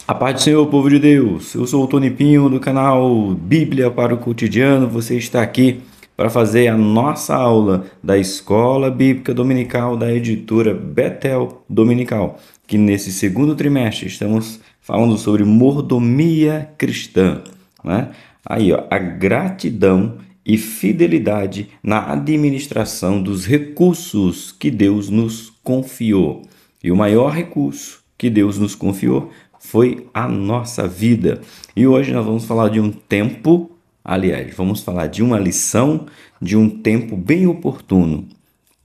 A paz do Senhor, povo de Deus. Eu sou o Tony Pinho do canal Bíblia para o Cotidiano. Você está aqui para fazer a nossa aula da Escola Bíblica Dominical da editora Betel Dominical, que nesse segundo trimestre estamos falando sobre mordomia cristã, né? Aí, ó, a gratidão e fidelidade na administração dos recursos que Deus nos confiou. E o maior recurso que Deus nos confiou foi a nossa vida. E hoje nós vamos falar de um tempo, aliás, vamos falar de uma lição de um tempo bem oportuno.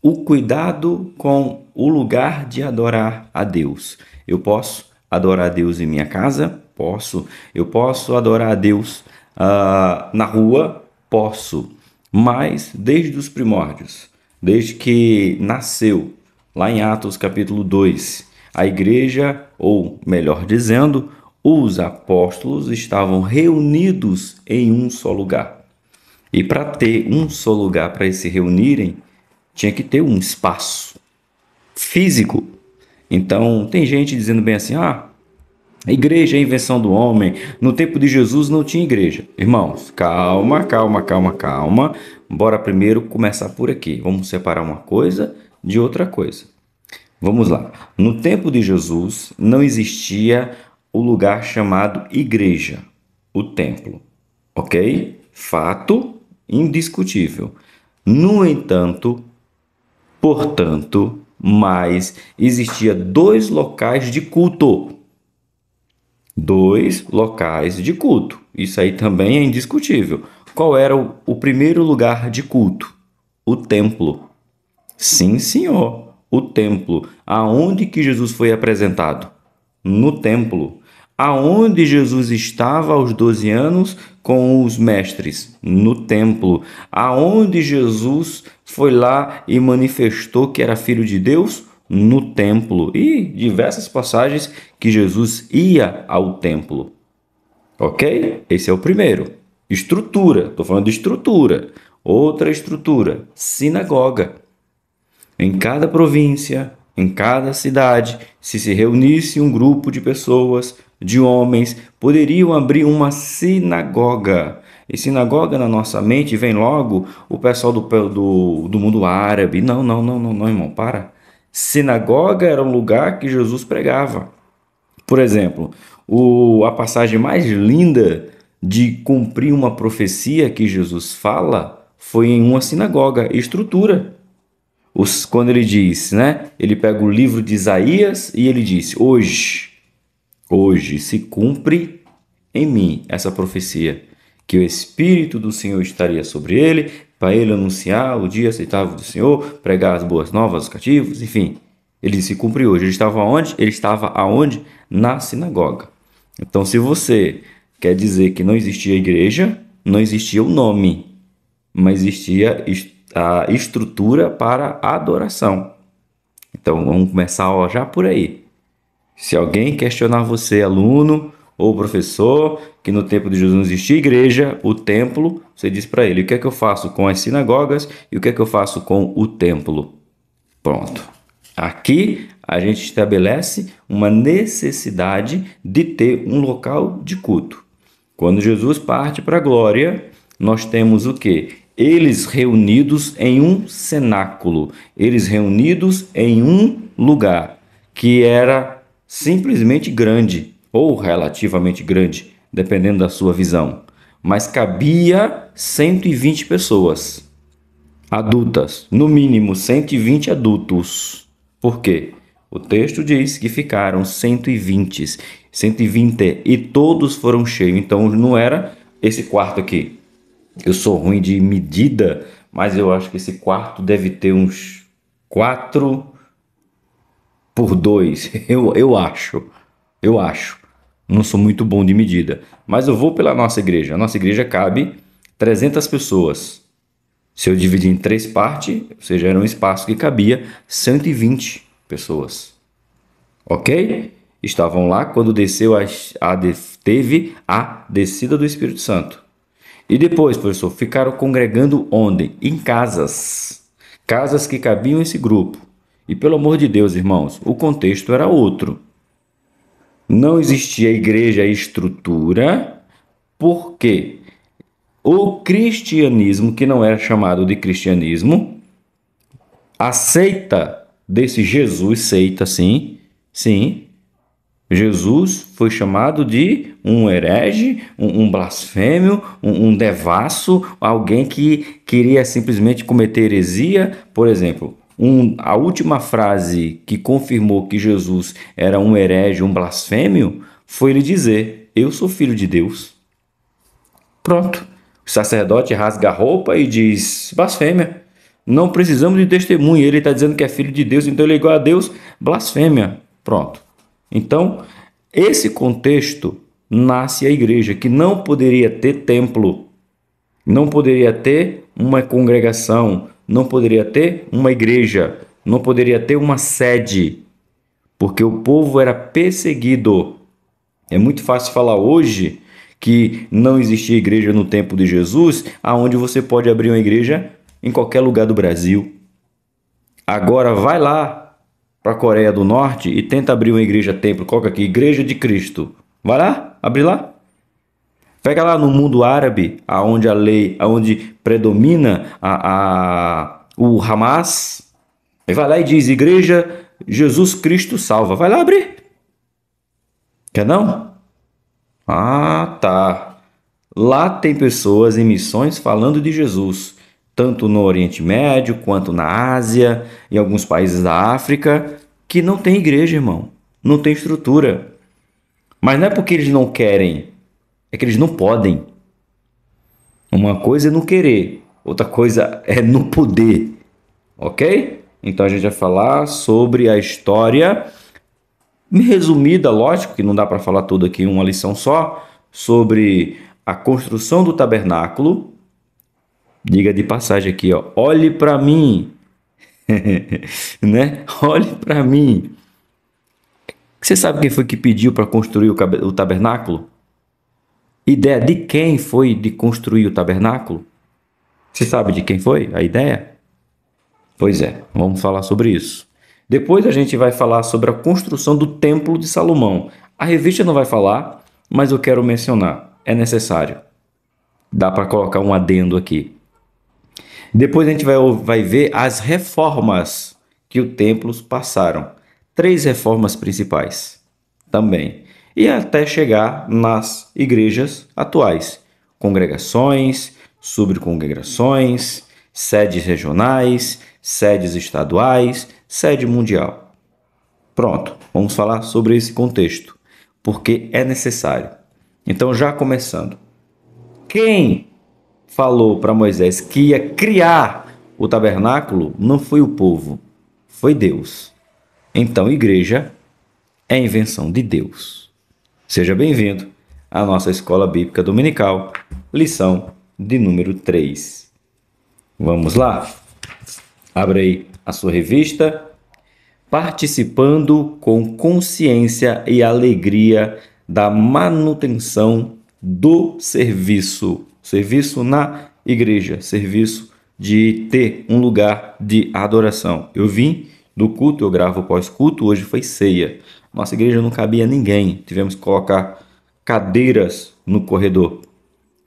O cuidado com o lugar de adorar a Deus. Eu posso adorar a Deus em minha casa? Posso. Eu posso adorar a Deus na rua? Posso. Mas desde os primórdios, desde que nasceu, lá em Atos capítulo 2, a igreja, ou melhor dizendo, os apóstolos estavam reunidos em um só lugar. E para ter um só lugar para eles se reunirem, tinha que ter um espaço físico. Então, tem gente dizendo bem assim, a igreja é a invenção do homem. No tempo de Jesus não tinha igreja. Irmãos, calma. Bora primeiro começar por aqui. Vamos separar uma coisa de outra coisa. Vamos lá. No tempo de Jesus não existia o lugar chamado igreja, o templo. Ok? Fato indiscutível. No entanto, portanto, mas existia dois locais de culto. Dois locais de culto. Isso aí também é indiscutível. Qual era o primeiro lugar de culto? O templo. Sim, senhor. O templo. Aonde que Jesus foi apresentado? No templo. Aonde Jesus estava aos 12 anos com os mestres? No templo. Aonde Jesus foi lá e manifestou que era filho de Deus? No templo. E diversas passagens que Jesus ia ao templo. Ok? Esse é o primeiro. Estrutura. Estou falando de estrutura. Outra estrutura. Sinagoga. Em cada província, em cada cidade, se reunisse um grupo de pessoas, de homens, poderiam abrir uma sinagoga. E sinagoga na nossa mente vem logo o pessoal do mundo árabe. Não, irmão, para. Sinagoga era um lugar que Jesus pregava. Por exemplo, a passagem mais linda de cumprir uma profecia que Jesus fala foi em uma sinagoga, estrutura. Quando ele diz, né? Ele pega o livro de Isaías e ele diz: hoje se cumpre em mim essa profecia, que o Espírito do Senhor estaria sobre ele, para ele anunciar o dia aceitável do Senhor, pregar as boas novas aos cativos, enfim. Ele se cumpre hoje. Ele estava onde? Ele estava aonde? Na sinagoga. Então, se você quer dizer que não existia igreja, não existia o nome, mas existia a estrutura para a adoração. Então, vamos começar já por aí. Se alguém questionar você, aluno ou professor, que no tempo de Jesus não existia igreja, o templo, você diz para ele: o que é que eu faço com as sinagogas e o que é que eu faço com o templo? Pronto. Aqui a gente estabelece uma necessidade de ter um local de culto. Quando Jesus parte para a glória, nós temos o quê? Eles reunidos em um cenáculo, eles reunidos em um lugar que era simplesmente grande ou relativamente grande, dependendo da sua visão, mas cabia 120 pessoas adultas, no mínimo 120 adultos. Por quê? O texto diz que ficaram 120 e todos foram cheios. Então não era esse quarto aqui. Eu sou ruim de medida, mas eu acho que esse quarto deve ter uns 4 por 2. Eu acho. Não sou muito bom de medida, mas eu vou pela nossa igreja. A nossa igreja cabe 300 pessoas. Se eu dividir em 3 partes, ou seja, era um espaço que cabia 120 pessoas. Ok? Estavam lá quando teve a descida do Espírito Santo. E depois, professor, ficaram congregando onde? Em casas. Casas que cabiam esse grupo. E pelo amor de Deus, irmãos, o contexto era outro. Não existia igreja e estrutura, porque o cristianismo, que não era chamado de cristianismo, a seita desse Jesus, seita sim, sim, Jesus foi chamado de um herege, um blasfêmio, um devasso, alguém que queria simplesmente cometer heresia. Por exemplo, a última frase que confirmou que Jesus era um herege, um blasfêmio, foi ele dizer: Eu sou filho de Deus. Pronto. O sacerdote rasga a roupa e diz: blasfêmia. Não precisamos de testemunha. Ele está dizendo que é filho de Deus, então ele é igual a Deus. Blasfêmia. Pronto. Então, esse contexto nasce a igreja, que não poderia ter templo, não poderia ter uma congregação, não poderia ter uma igreja, não poderia ter uma sede, porque o povo era perseguido. É muito fácil falar hoje que não existia igreja no tempo de Jesus, aonde você pode abrir uma igreja em qualquer lugar do Brasil. Agora vai lá para a Coreia do Norte e tenta abrir uma igreja templo, coloca aqui, Igreja de Cristo. Vai lá, abre lá. Pega lá no mundo árabe, aonde a lei, aonde predomina o Hamas, e vai lá e diz, Igreja Jesus Cristo salva. Vai lá abrir. Quer não? Ah, tá. Lá tem pessoas em missões falando de Jesus, tanto no Oriente Médio quanto na Ásia, em alguns países da África, que não tem igreja, irmão. Não tem estrutura. Mas não é porque eles não querem, é que eles não podem. Uma coisa é não querer, outra coisa é não poder. Ok? Então a gente vai falar sobre a história resumida, lógico que não dá para falar tudo aqui em uma lição só, sobre a construção do tabernáculo. Diga de passagem aqui, ó, olhe para mim, né? Olhe para mim. Você sabe quem foi que pediu para construir o tabernáculo? Ideia de quem foi de construir o tabernáculo? Você sabe de quem foi a ideia? Pois é, vamos falar sobre isso. Depois a gente vai falar sobre a construção do Templo de Salomão. A revista não vai falar, mas eu quero mencionar. É necessário. Dá para colocar um adendo aqui. Depois a gente vai ver as reformas que os templos passaram. 3 reformas principais também. E até chegar nas igrejas atuais. Congregações, subcongregações, sedes regionais, sedes estaduais, sede mundial. Pronto, vamos falar sobre esse contexto, porque é necessário. Então, já começando. Quem falou para Moisés que ia criar o tabernáculo não foi o povo, foi Deus. Então, igreja é invenção de Deus. Seja bem-vindo à nossa Escola Bíblica Dominical, lição de número 3. Vamos lá? Abra aí a sua revista. Participando com consciência e alegria da manutenção do serviço. Serviço na igreja, serviço de ter um lugar de adoração. Eu vim do culto, eu gravo pós-culto, hoje foi ceia. Nossa igreja não cabia ninguém, tivemos que colocar cadeiras no corredor.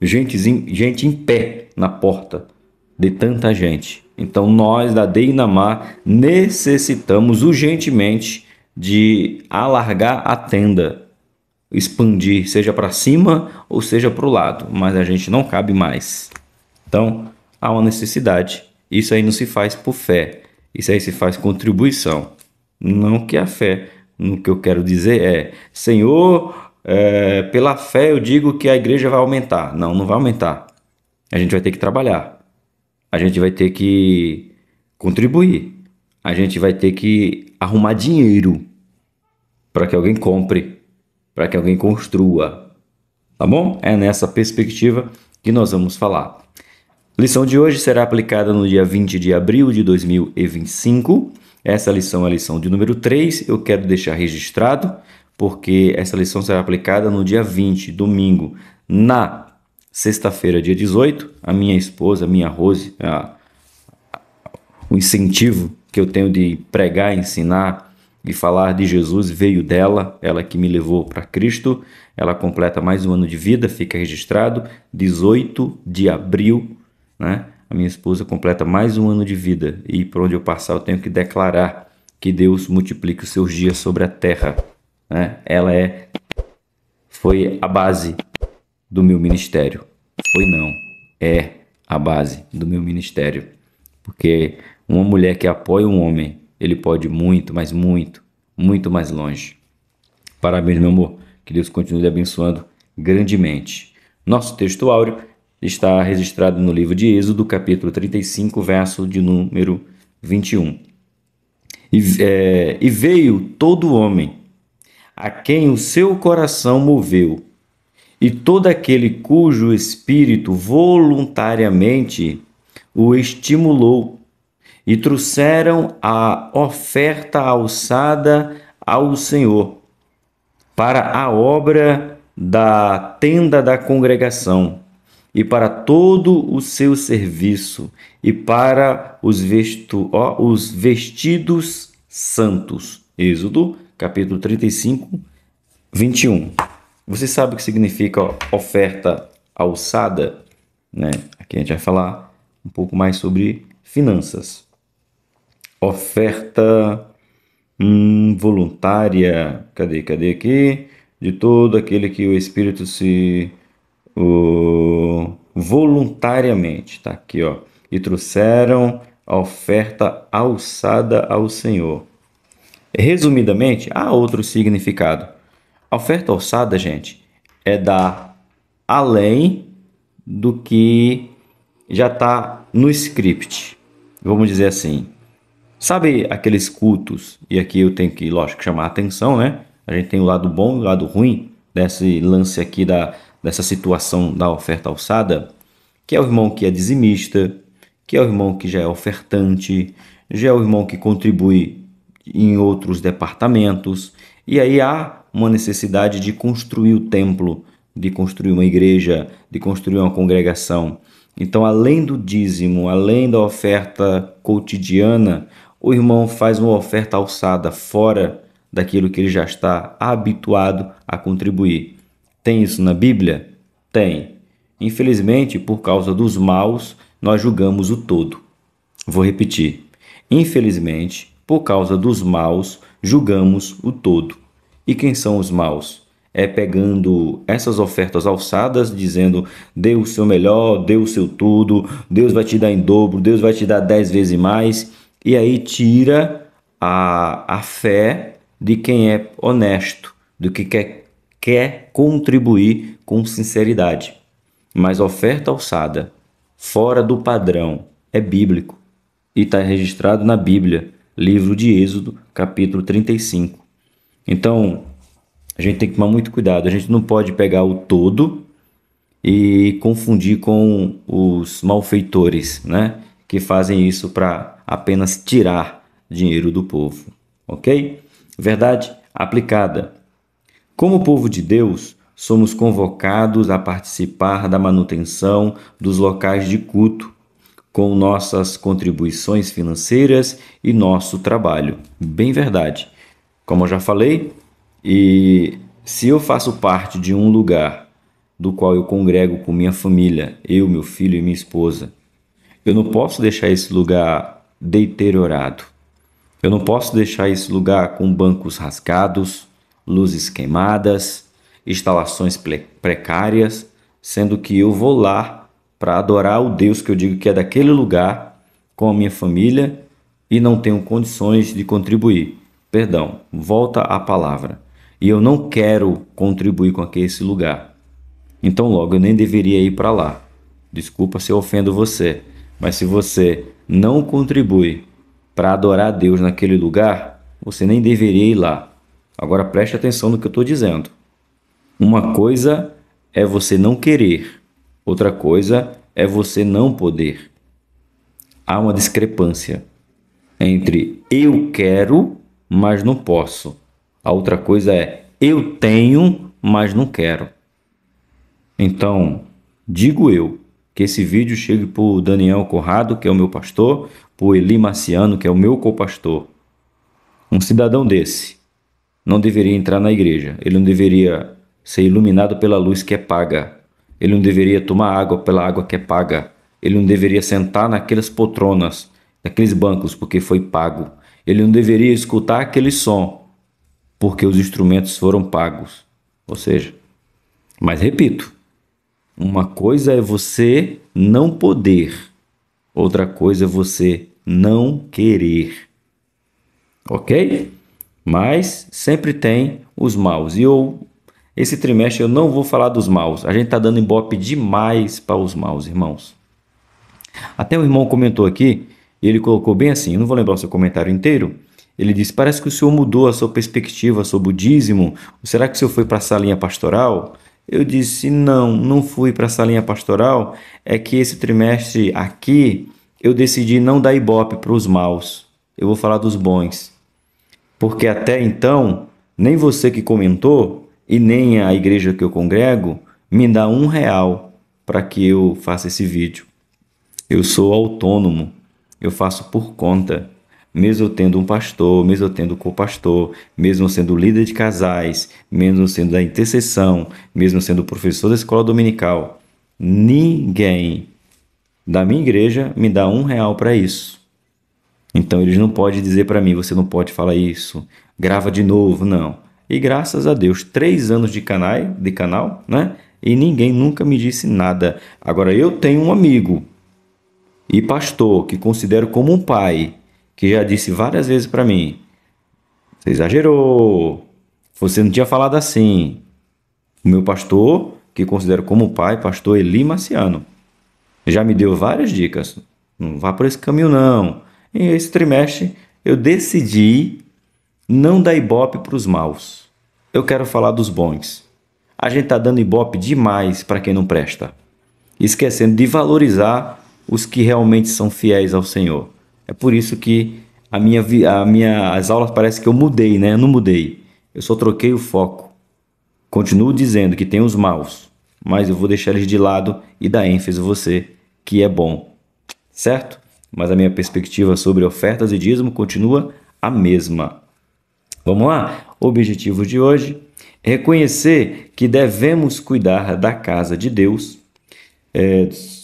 Gente em pé na porta, de tanta gente. Então nós da Deinamar necessitamos urgentemente de alargar a tenda, expandir, seja para cima ou seja para o lado, mas a gente não cabe mais. Então há uma necessidade. Isso aí não se faz por fé, isso aí se faz contribuição. Não que a fé, no que eu quero dizer é, Senhor, pela fé eu digo que a igreja vai aumentar. Não, não vai aumentar. A gente vai ter que trabalhar. A gente vai ter que contribuir. A gente vai ter que arrumar dinheiro para que alguém compre, para que alguém construa. Tá bom? É nessa perspectiva que nós vamos falar. Lição de hoje será aplicada no dia 20 de abril de 2025. Essa lição é a lição de número 3. Eu quero deixar registrado, porque essa lição será aplicada no dia 20, domingo, na sexta-feira, dia 18, a minha esposa, a minha Rose, o incentivo que eu tenho de pregar, ensinar E falar de Jesus veio dela, ela que me levou para Cristo. Ela completa mais um ano de vida, fica registrado, 18 de abril, né? A minha esposa completa mais um ano de vida e por onde eu passar eu tenho que declarar que Deus multiplique os seus dias sobre a terra, né? Foi a base do meu ministério. Foi não, é a base do meu ministério. Porque uma mulher que apoia um homem, ele pode ir muito, mas muito, muito mais longe. Parabéns, meu amor. Que Deus continue lhe abençoando grandemente. Nosso texto áureo está registrado no livro de Êxodo, capítulo 35, verso de número 21. E veio todo homem a quem o seu coração moveu, e todo aquele cujo espírito voluntariamente o estimulou, e trouxeram a oferta alçada ao Senhor, para a obra da tenda da congregação, e para todo o seu serviço, e para os vestidos santos. Êxodo, capítulo 35, 21. Você sabe o que significa oferta alçada, né? Aqui a gente vai falar um pouco mais sobre finanças. Oferta voluntária, cadê aqui? De todo aquele que o Espírito se voluntariamente, tá aqui, ó. E trouxeram a oferta alçada ao Senhor. Resumidamente, há outro significado. A oferta alçada, gente, é dar além do que já está no script. Vamos dizer assim. Sabe aqueles cultos? E aqui eu tenho que, lógico, chamar a atenção, né? A gente tem o lado bom e o lado ruim desse lance aqui dessa situação da oferta alçada, que é o irmão que é dizimista, que é o irmão que já é ofertante, já é o irmão que contribui em outros departamentos. E aí há uma necessidade de construir o templo, de construir uma igreja, de construir uma congregação. Então, além do dízimo, além da oferta cotidiana, o irmão faz uma oferta alçada fora daquilo que ele já está habituado a contribuir. Tem isso na Bíblia? Tem. Infelizmente, por causa dos maus, nós julgamos o todo. Vou repetir. Infelizmente, por causa dos maus, julgamos o todo. E quem são os maus? É pegando essas ofertas alçadas, dizendo, dê o seu melhor, dê o seu tudo, Deus vai te dar em dobro, Deus vai te dar 10 vezes mais, e aí tira a fé de quem é honesto, do que quer contribuir com sinceridade. Mas oferta alçada, fora do padrão, é bíblico, e está registrado na Bíblia, livro de Êxodo, capítulo 35. Então, a gente tem que tomar muito cuidado. A gente não pode pegar o todo e confundir com os malfeitores, né? Que fazem isso para apenas tirar dinheiro do povo. Ok? Verdade aplicada. Como povo de Deus, somos convocados a participar da manutenção dos locais de culto, com nossas contribuições financeiras e nosso trabalho. Bem verdade. Como eu já falei, e se eu faço parte de um lugar do qual eu congrego com minha família, eu, meu filho e minha esposa, eu não posso deixar esse lugar deteriorado. Eu não posso deixar esse lugar com bancos rasgados, luzes queimadas, instalações precárias, sendo que eu vou lá para adorar o Deus que eu digo que é daquele lugar com a minha família e não tenho condições de contribuir. Perdão, volta à palavra. E eu não quero contribuir com esse lugar. Então logo eu nem deveria ir para lá. Desculpa se eu ofendo você, mas se você não contribui para adorar a Deus naquele lugar, você nem deveria ir lá. Agora preste atenção no que eu estou dizendo. Uma coisa é você não querer, outra coisa é você não poder. Há uma discrepância entre eu quero, mas não posso. A outra coisa é eu tenho, mas não quero. Então, digo eu que esse vídeo chegue para o Daniel Conrado, que é o meu pastor, para o Eli Marciano, que é o meu copastor. Um cidadão desse não deveria entrar na igreja, ele não deveria ser iluminado pela luz que é paga, ele não deveria tomar água pela água que é paga, ele não deveria sentar naquelas poltronas, naqueles bancos porque foi pago, ele não deveria escutar aquele som porque os instrumentos foram pagos. Ou seja, mas repito, uma coisa é você não poder, outra coisa é você não querer. Ok? Mas sempre tem os maus. Esse trimestre eu não vou falar dos maus. A gente está dando ibope demais para os maus, irmãos. Até o irmão comentou aqui, e ele colocou bem assim, eu não vou lembrar o seu comentário inteiro. Ele disse, parece que o senhor mudou a sua perspectiva sobre o dízimo. Será que o senhor foi para a salinha pastoral? Eu disse, não fui para a salinha pastoral. É que esse trimestre aqui, eu decidi não dar ibope para os maus. Eu vou falar dos bons. Porque até então, nem você que comentou e nem a igreja que eu congrego me dá R$ 1 para que eu faça esse vídeo. Eu sou autônomo, eu faço por conta. Mesmo eu tendo um pastor, mesmo eu tendo co-pastor, mesmo sendo líder de casais, mesmo sendo da intercessão, mesmo sendo professor da escola dominical, ninguém da minha igreja me dá R$ 1 para isso. Então eles não podem dizer para mim, você não pode falar isso, grava de novo, não. E graças a Deus, 3 anos de canal, né? E ninguém nunca me disse nada. Agora eu tenho um amigo e pastor que considero como um pai, que já disse várias vezes para mim, você exagerou, você não tinha falado assim. O meu pastor, que considero como pai, pastor Eli Marciano, já me deu várias dicas. Não vá por esse caminho, não. E esse trimestre eu decidi não dar ibope para os maus. Eu quero falar dos bons. A gente está dando ibope demais para quem não presta, esquecendo de valorizar os que realmente são fiéis ao Senhor. É por isso que as aulas parece que eu mudei, né? Eu não mudei. Eu só troquei o foco. Continuo dizendo que tem os maus, mas eu vou deixar eles de lado e dar ênfase a você, que é bom. Certo? Mas a minha perspectiva sobre ofertas e dízimo continua a mesma. Vamos lá? O objetivo de hoje é reconhecer que devemos cuidar da casa de Deus.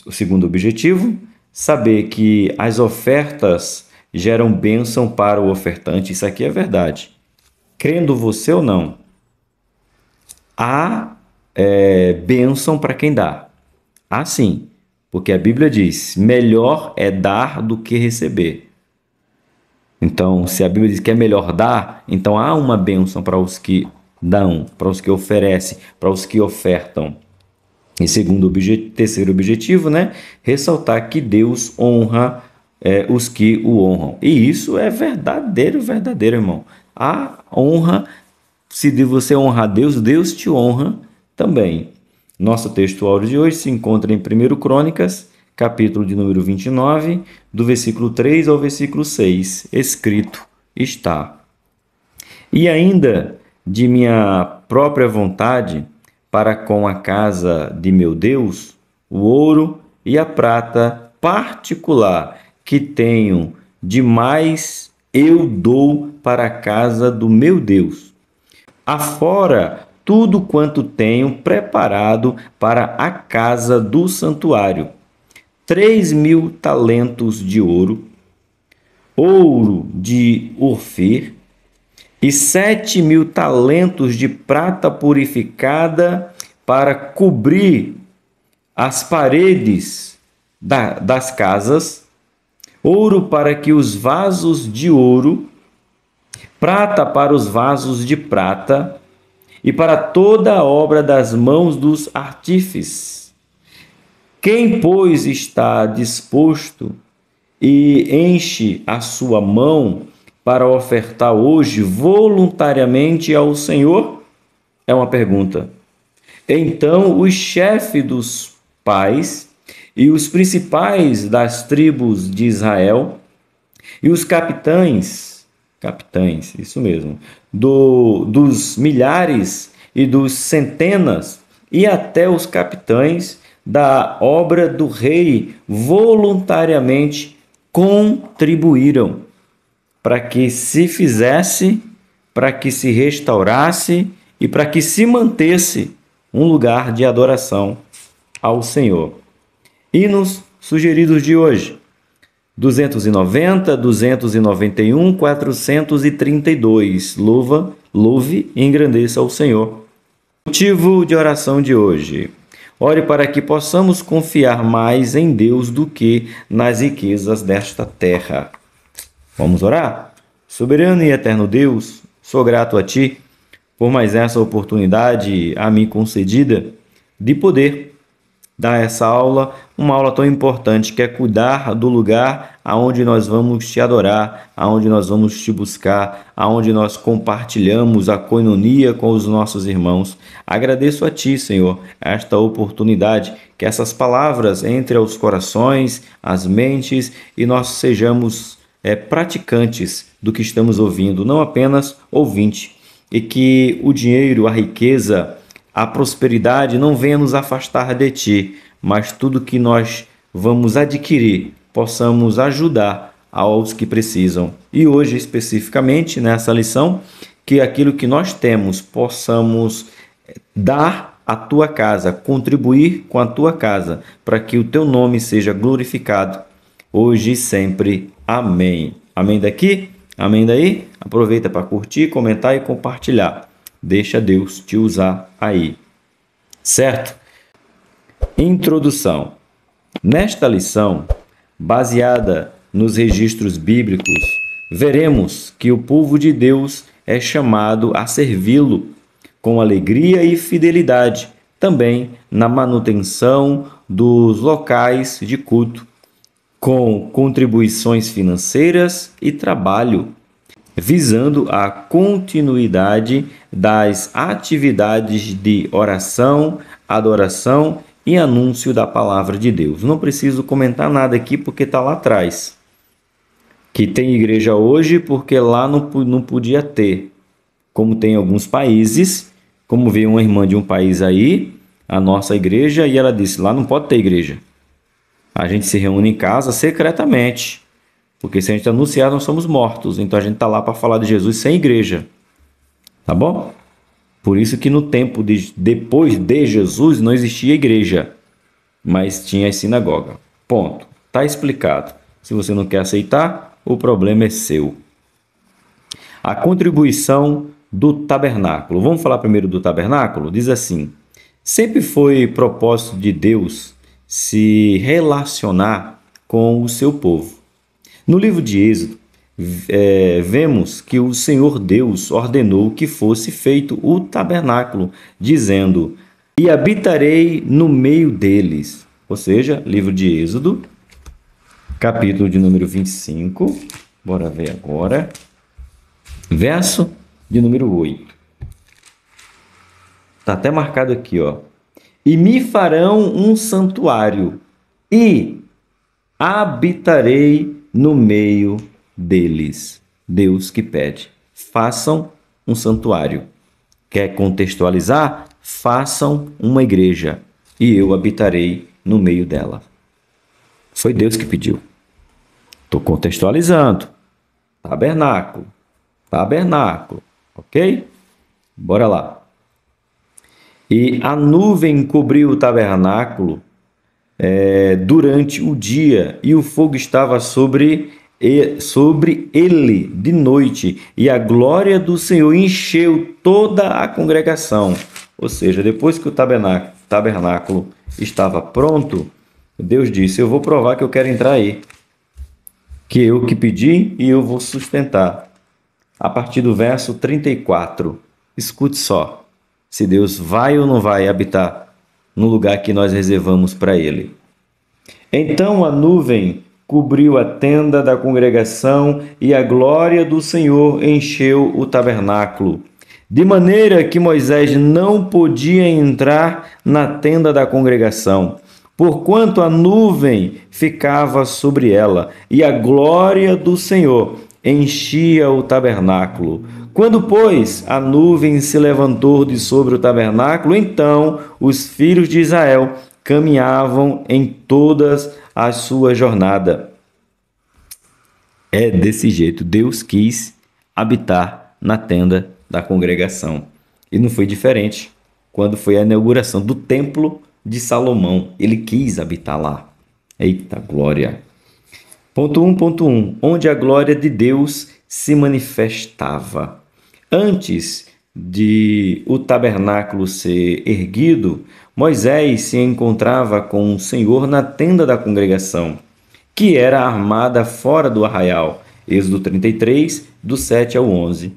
O segundo objetivo, saber que as ofertas geram bênção para o ofertante. Isso aqui é verdade. Crendo você ou não, há bênção para quem dá. Há sim. Porque a Bíblia diz, melhor é dar do que receber. Então, se a Bíblia diz que é melhor dar, então há uma bênção para os que dão, para os que oferecem, para os que ofertam. E terceiro objetivo, né? Ressaltar que Deus honra os que o honram. E isso é verdadeiro, irmão. A honra, se você honrar Deus, Deus te honra também. Nosso texto áudio de hoje se encontra em 1 Crônicas, capítulo de número 29, do versículo 3 ao versículo 6. Escrito está. E ainda de minha própria vontade, para com a casa de meu Deus, o ouro e a prata particular que tenho demais eu dou para a casa do meu Deus. Afora tudo quanto tenho preparado para a casa do santuário. 3.000 talentos de ouro, ouro de Ofir, e 7.000 talentos de prata purificada para cobrir as paredes das casas, ouro para que os vasos de ouro, prata para os vasos de prata, e para toda a obra das mãos dos artífices. Quem, pois, está disposto e enche a sua mão para ofertar hoje voluntariamente ao Senhor? É uma pergunta. Então, os chefes dos pais e os principais das tribos de Israel e os capitães, isso mesmo, dos milhares e dos centenas e até os capitães da obra do rei voluntariamente contribuíram. para que se fizesse, para que se restaurasse e para que se mantesse um lugar de adoração ao Senhor. Hinos sugeridos de hoje: 290, 291, 432. Louve e engrandeça ao Senhor. Motivo de oração de hoje: ore para que possamos confiar mais em Deus do que nas riquezas desta terra. Vamos orar? Soberano e eterno Deus, sou grato a Ti por mais essa oportunidade a mim concedida de poder dar essa aula, uma aula tão importante que é cuidar do lugar aonde nós vamos Te adorar, aonde nós vamos Te buscar, aonde nós compartilhamos a coinonia com os nossos irmãos. Agradeço a Ti, Senhor, esta oportunidade, que essas palavras entrem aos corações, às mentes e nós sejamos praticantes do que estamos ouvindo, não apenas ouvinte, e que o dinheiro, a riqueza, a prosperidade não venha nos afastar de Ti, mas tudo que nós vamos adquirir, possamos ajudar aos que precisam. E hoje, especificamente, nessa lição, que aquilo que nós temos, possamos dar à Tua casa, contribuir com a Tua casa, para que o Teu nome seja glorificado, hoje e sempre. Amém. Amém daqui? Amém daí? Aproveita para curtir, comentar e compartilhar. Deixa Deus te usar aí. Certo? Introdução. Nesta lição, baseada nos registros bíblicos, veremos que o povo de Deus é chamado a servi-lo com alegria e fidelidade, também na manutenção dos locais de culto, com contribuições financeiras e trabalho, visando a continuidade das atividades de oração, adoração e anúncio da palavra de Deus. Não preciso comentar nada aqui porque está lá atrás. Que tem igreja hoje porque lá não podia ter. Como tem em alguns países, como veio uma irmã de um país aí, a nossa igreja, e ela disse, lá não pode ter igreja. A gente se reúne em casa secretamente, porque se a gente anunciar, nós somos mortos. Então a gente está lá para falar de Jesus sem igreja. Tá bom? Por isso que no tempo depois de Jesus não existia igreja, mas tinha a sinagoga. Ponto. Está explicado. Se você não quer aceitar, o problema é seu. A contribuição do tabernáculo. Vamos falar primeiro do tabernáculo? Diz assim: sempre foi propósito de Deus se relacionar com o seu povo. No livro de Êxodo, vemos que o Senhor Deus ordenou que fosse feito o tabernáculo, dizendo, e habitarei no meio deles. Ou seja, livro de Êxodo, capítulo de número 25, bora ver agora, verso de número 8. Está até marcado aqui, ó. E me farão um santuário, e habitarei no meio deles. Deus que pede. Façam um santuário. Quer contextualizar? Façam uma igreja, e eu habitarei no meio dela. Foi Deus que pediu. Estou contextualizando. Tabernáculo. Tabernáculo. Ok? Bora lá. E a nuvem cobriu o tabernáculo durante o dia, e o fogo estava sobre ele de noite, e a glória do Senhor encheu toda a congregação. Ou seja, depois que o tabernáculo estava pronto, Deus disse, eu vou provar que eu quero entrar aí, que eu que pedi e eu vou sustentar. A partir do verso 34, escute só. Se Deus vai ou não vai habitar no lugar que nós reservamos para Ele. Então a nuvem cobriu a tenda da congregação e a glória do Senhor encheu o tabernáculo, de maneira que Moisés não podia entrar na tenda da congregação, porquanto a nuvem ficava sobre ela e a glória do Senhor enchia o tabernáculo. Quando, pois, a nuvem se levantou de sobre o tabernáculo, então os filhos de Israel caminhavam em todas a sua jornada. É desse jeito. Deus quis habitar na tenda da congregação. E não foi diferente quando foi a inauguração do Templo de Salomão. Ele quis habitar lá. Eita glória! Ponto 1.1. Onde a glória de Deus se manifestava. Antes de o tabernáculo ser erguido, Moisés se encontrava com o Senhor na tenda da congregação, que era armada fora do arraial. Êxodo 33, do 7 ao 11.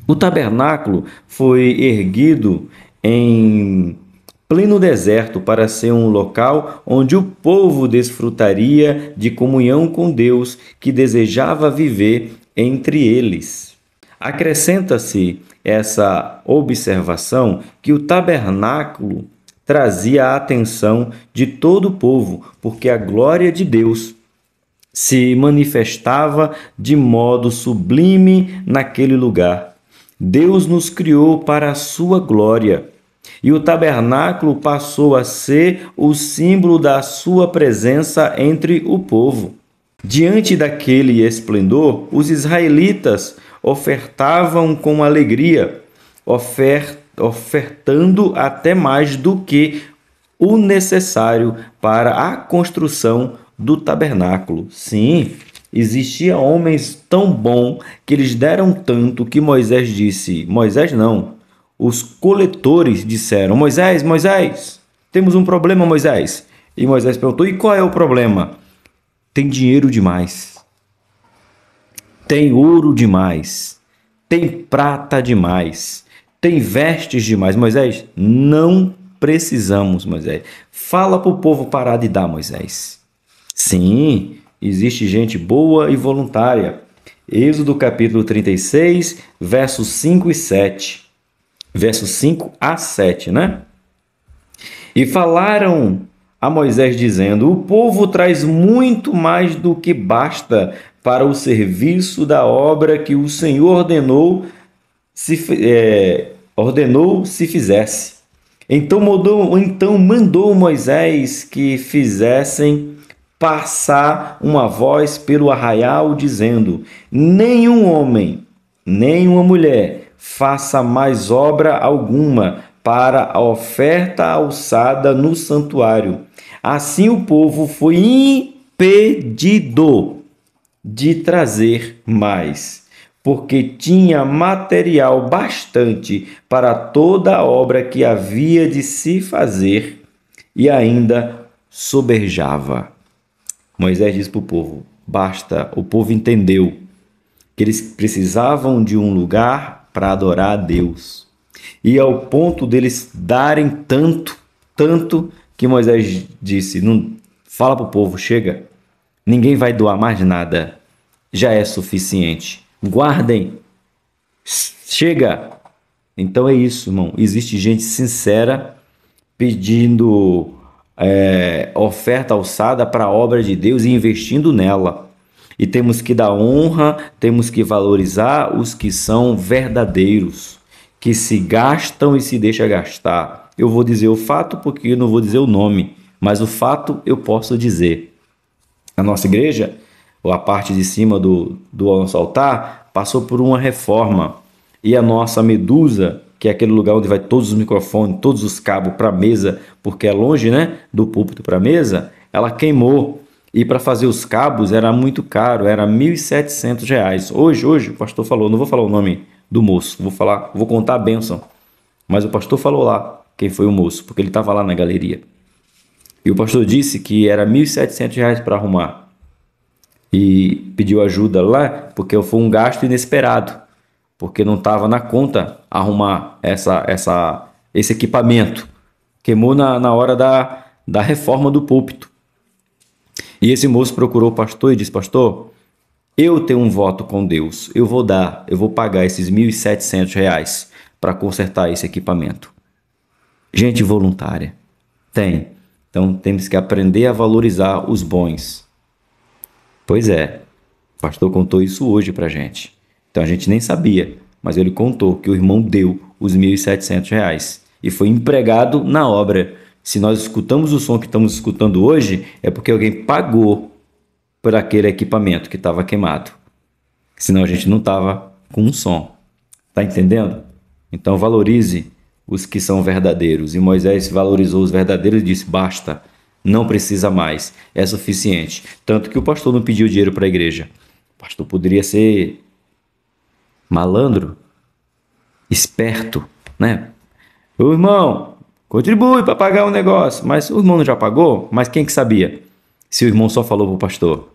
O tabernáculo foi erguido em pleno deserto para ser um local onde o povo desfrutaria de comunhão com Deus que desejava viver entre eles. Acrescenta-se essa observação que o tabernáculo trazia a atenção de todo o povo, porque a glória de Deus se manifestava de modo sublime naquele lugar. Deus nos criou para a sua glória, e o tabernáculo passou a ser o símbolo da sua presença entre o povo. Diante daquele esplendor, os israelitas ofertavam com alegria, ofertando até mais do que o necessário para a construção do tabernáculo. Sim, existia homens tão bons que eles deram tanto que Moisés disse, Moisés não, os coletores disseram, Moisés, Moisés, temos um problema, Moisés. E Moisés perguntou, e qual é o problema? Tem dinheiro demais, tem ouro demais, tem prata demais, tem vestes demais. Moisés, não precisamos, Moisés. Fala para o povo parar de dar, Moisés. Sim, existe gente boa e voluntária. Êxodo capítulo 36, versos 5 e 7. Versos 5 a 7, né? E falaram a Moisés dizendo, o povo traz muito mais do que basta para o serviço da obra que o Senhor ordenou se fizesse. Então mandou Moisés que fizessem passar uma voz pelo arraial, dizendo, nenhum homem, nenhuma mulher faça mais obra alguma para a oferta alçada no santuário. Assim o povo foi impedido de trazer mais, porque tinha material bastante para toda a obra que havia de se fazer e ainda soberjava. Moisés disse para o povo, basta, o povo entendeu que eles precisavam de um lugar para adorar a Deus. E ao ponto deles darem tanto que Moisés disse, não, fala para o povo, chega, ninguém vai doar mais nada, já é suficiente. Guardem, chega. Então é isso, irmão. Existe gente sincera pedindo oferta alçada para a obra de Deus e investindo nela. E temos que dar honra, temos que valorizar os que são verdadeiros, que se gastam e se deixam gastar. Eu vou dizer o fato porque eu não vou dizer o nome, mas o fato eu posso dizer. A nossa igreja, ou a parte de cima do nosso altar, passou por uma reforma. E a nossa medusa, que é aquele lugar onde vai todos os microfones, todos os cabos para a mesa, porque é longe, né, do púlpito para a mesa, ela queimou. E para fazer os cabos era muito caro, era R$ 1.700. Hoje o pastor falou, não vou falar o nome do moço, vou contar a bênção. Mas o pastor falou lá quem foi o moço, porque ele estava lá na galeria. E o pastor disse que era R$ 1.700 para arrumar. E pediu ajuda lá, porque foi um gasto inesperado, porque não estava na conta arrumar esse equipamento. Queimou na hora da reforma do púlpito. E esse moço procurou o pastor e disse, pastor, eu tenho um voto com Deus, eu vou pagar esses R$ 1.700 para consertar esse equipamento. Gente voluntária, tem. Então temos que aprender a valorizar os bons. Pois é, o pastor contou isso hoje para a gente. Então a gente nem sabia, mas ele contou que o irmão deu os R$ 1.700 e foi empregado na obra. Se nós escutamos o som que estamos escutando hoje, é porque alguém pagou por aquele equipamento que estava queimado. Senão a gente não estava com um som. Tá entendendo? Então valorize os que são verdadeiros. E Moisés valorizou os verdadeiros e disse: basta, não precisa mais, é suficiente. Tanto que o pastor não pediu dinheiro para a igreja. O pastor poderia ser malandro, esperto, né? O irmão, contribui para pagar o negócio. Mas o irmão não já pagou? Mas quem que sabia? Se o irmão só falou para o pastor.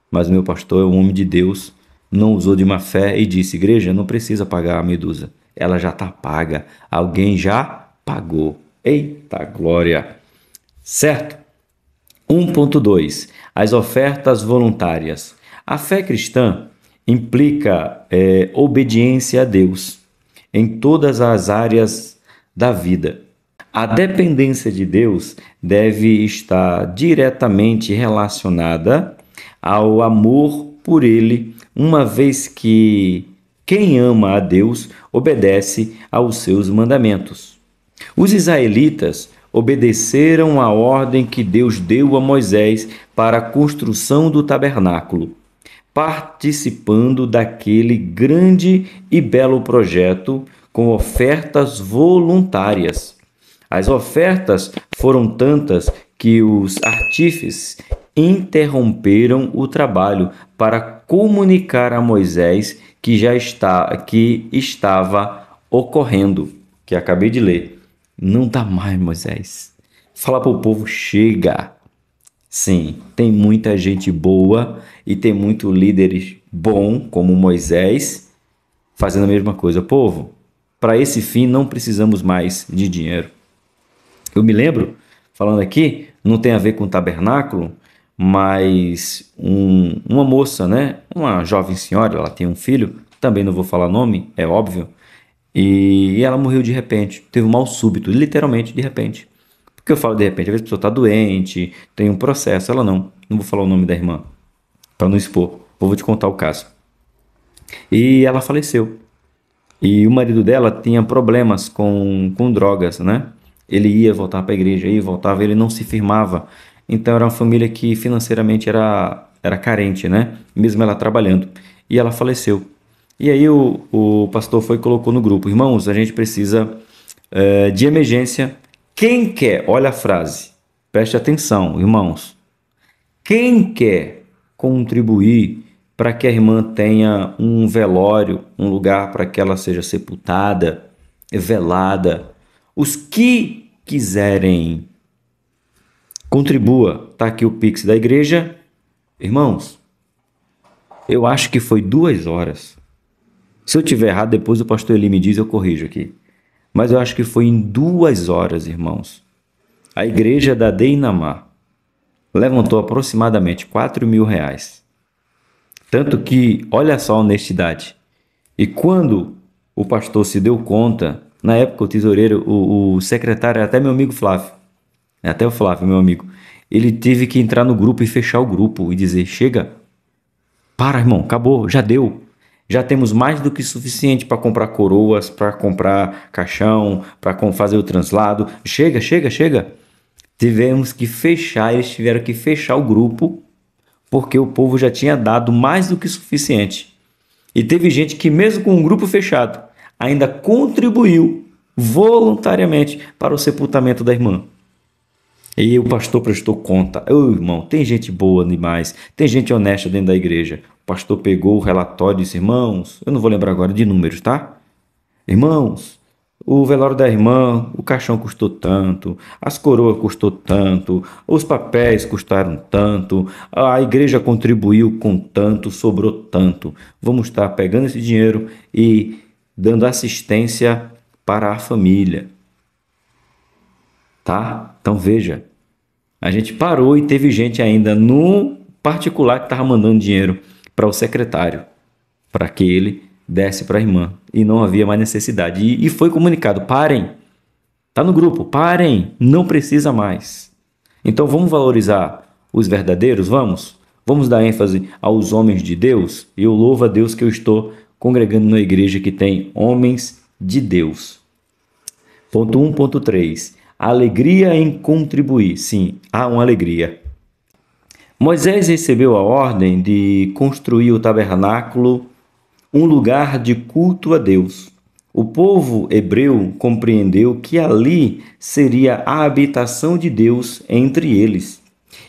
Mas o meu pastor é um homem de Deus, não usou de má fé e disse: igreja, não precisa pagar a medusa. Ela já está paga. Alguém já pagou. Eita glória! Certo? 1.2. As ofertas voluntárias. A fé cristã implica obediência a Deus em todas as áreas da vida. A dependência de Deus deve estar diretamente relacionada ao amor por Ele, uma vez que quem ama a Deus obedece aos seus mandamentos. Os israelitas obedeceram à ordem que Deus deu a Moisés para a construção do tabernáculo, participando daquele grande e belo projeto com ofertas voluntárias. As ofertas foram tantas que os artífices interromperam o trabalho para comunicar a Moisés que estava ocorrendo, que acabei de ler. Não dá mais, Moisés. Fala para o povo, chega. Sim, tem muita gente boa e tem muito líderes bom, como Moisés, fazendo a mesma coisa. Povo, para esse fim não precisamos mais de dinheiro. Eu me lembro, falando aqui, não tem a ver com tabernáculo, mas uma moça, né? Uma jovem senhora, ela tem um filho, também não vou falar nome, é óbvio, e ela morreu de repente, teve um mal súbito, literalmente de repente. Por que eu falo de repente? Às vezes a pessoa está doente, tem um processo, ela não vou falar o nome da irmã, para não expor, vou te contar o caso. E ela faleceu, e o marido dela tinha problemas com drogas, né? Ele ia voltar para a igreja, ia voltava, ele não se firmava. Então era uma família que financeiramente era carente, né? Mesmo ela trabalhando. E ela faleceu. E aí o pastor foi e colocou no grupo: irmãos, a gente precisa de emergência. Quem quer, olha a frase, preste atenção, irmãos. Quem quer contribuir para que a irmã tenha um velório, um lugar para que ela seja sepultada, velada? Os que quiserem, contribua. Está aqui o Pix da igreja. Irmãos, eu acho que foi 2 horas. Se eu tiver errado, depois o pastor Eli me diz, eu corrijo aqui. Mas eu acho que foi em 2 horas, irmãos. A igreja da Deinamar levantou aproximadamente R$ 4.000. Tanto que, olha só a honestidade. E quando o pastor se deu conta, na época o tesoureiro, o secretário, até meu amigo Flávio, até o Flávio, meu amigo, ele teve que entrar no grupo e fechar o grupo e dizer: chega, para, irmão, acabou, já deu. Já temos mais do que suficiente para comprar coroas, para comprar caixão, para fazer o translado. Chega, chega, chega. Tivemos que fechar, eles tiveram que fechar o grupo, porque o povo já tinha dado mais do que suficiente. E teve gente que, mesmo com o grupo fechado, ainda contribuiu voluntariamente para o sepultamento da irmã. E o pastor prestou conta. Irmão, tem gente boa demais, tem gente honesta dentro da igreja. O pastor pegou o relatório e disse: irmãos, eu não vou lembrar agora de números, tá? Irmãos, o velório da irmã, o caixão custou tanto, as coroas custou tanto, os papéis custaram tanto, a igreja contribuiu com tanto, sobrou tanto. Vamos estar pegando esse dinheiro e dando assistência para a família. Tá? Então veja, a gente parou e teve gente ainda no particular que estava mandando dinheiro para o secretário, para que ele desse para a irmã, e não havia mais necessidade. E foi comunicado: parem, tá no grupo, parem, não precisa mais. Então vamos valorizar os verdadeiros, vamos dar ênfase aos homens de Deus. E eu louvo a Deus que eu estou congregando na igreja que tem homens de Deus. Ponto 1.3. Alegria em contribuir. Sim, há uma alegria. Moisés recebeu a ordem de construir o tabernáculo, um lugar de culto a Deus. O povo hebreu compreendeu que ali seria a habitação de Deus entre eles.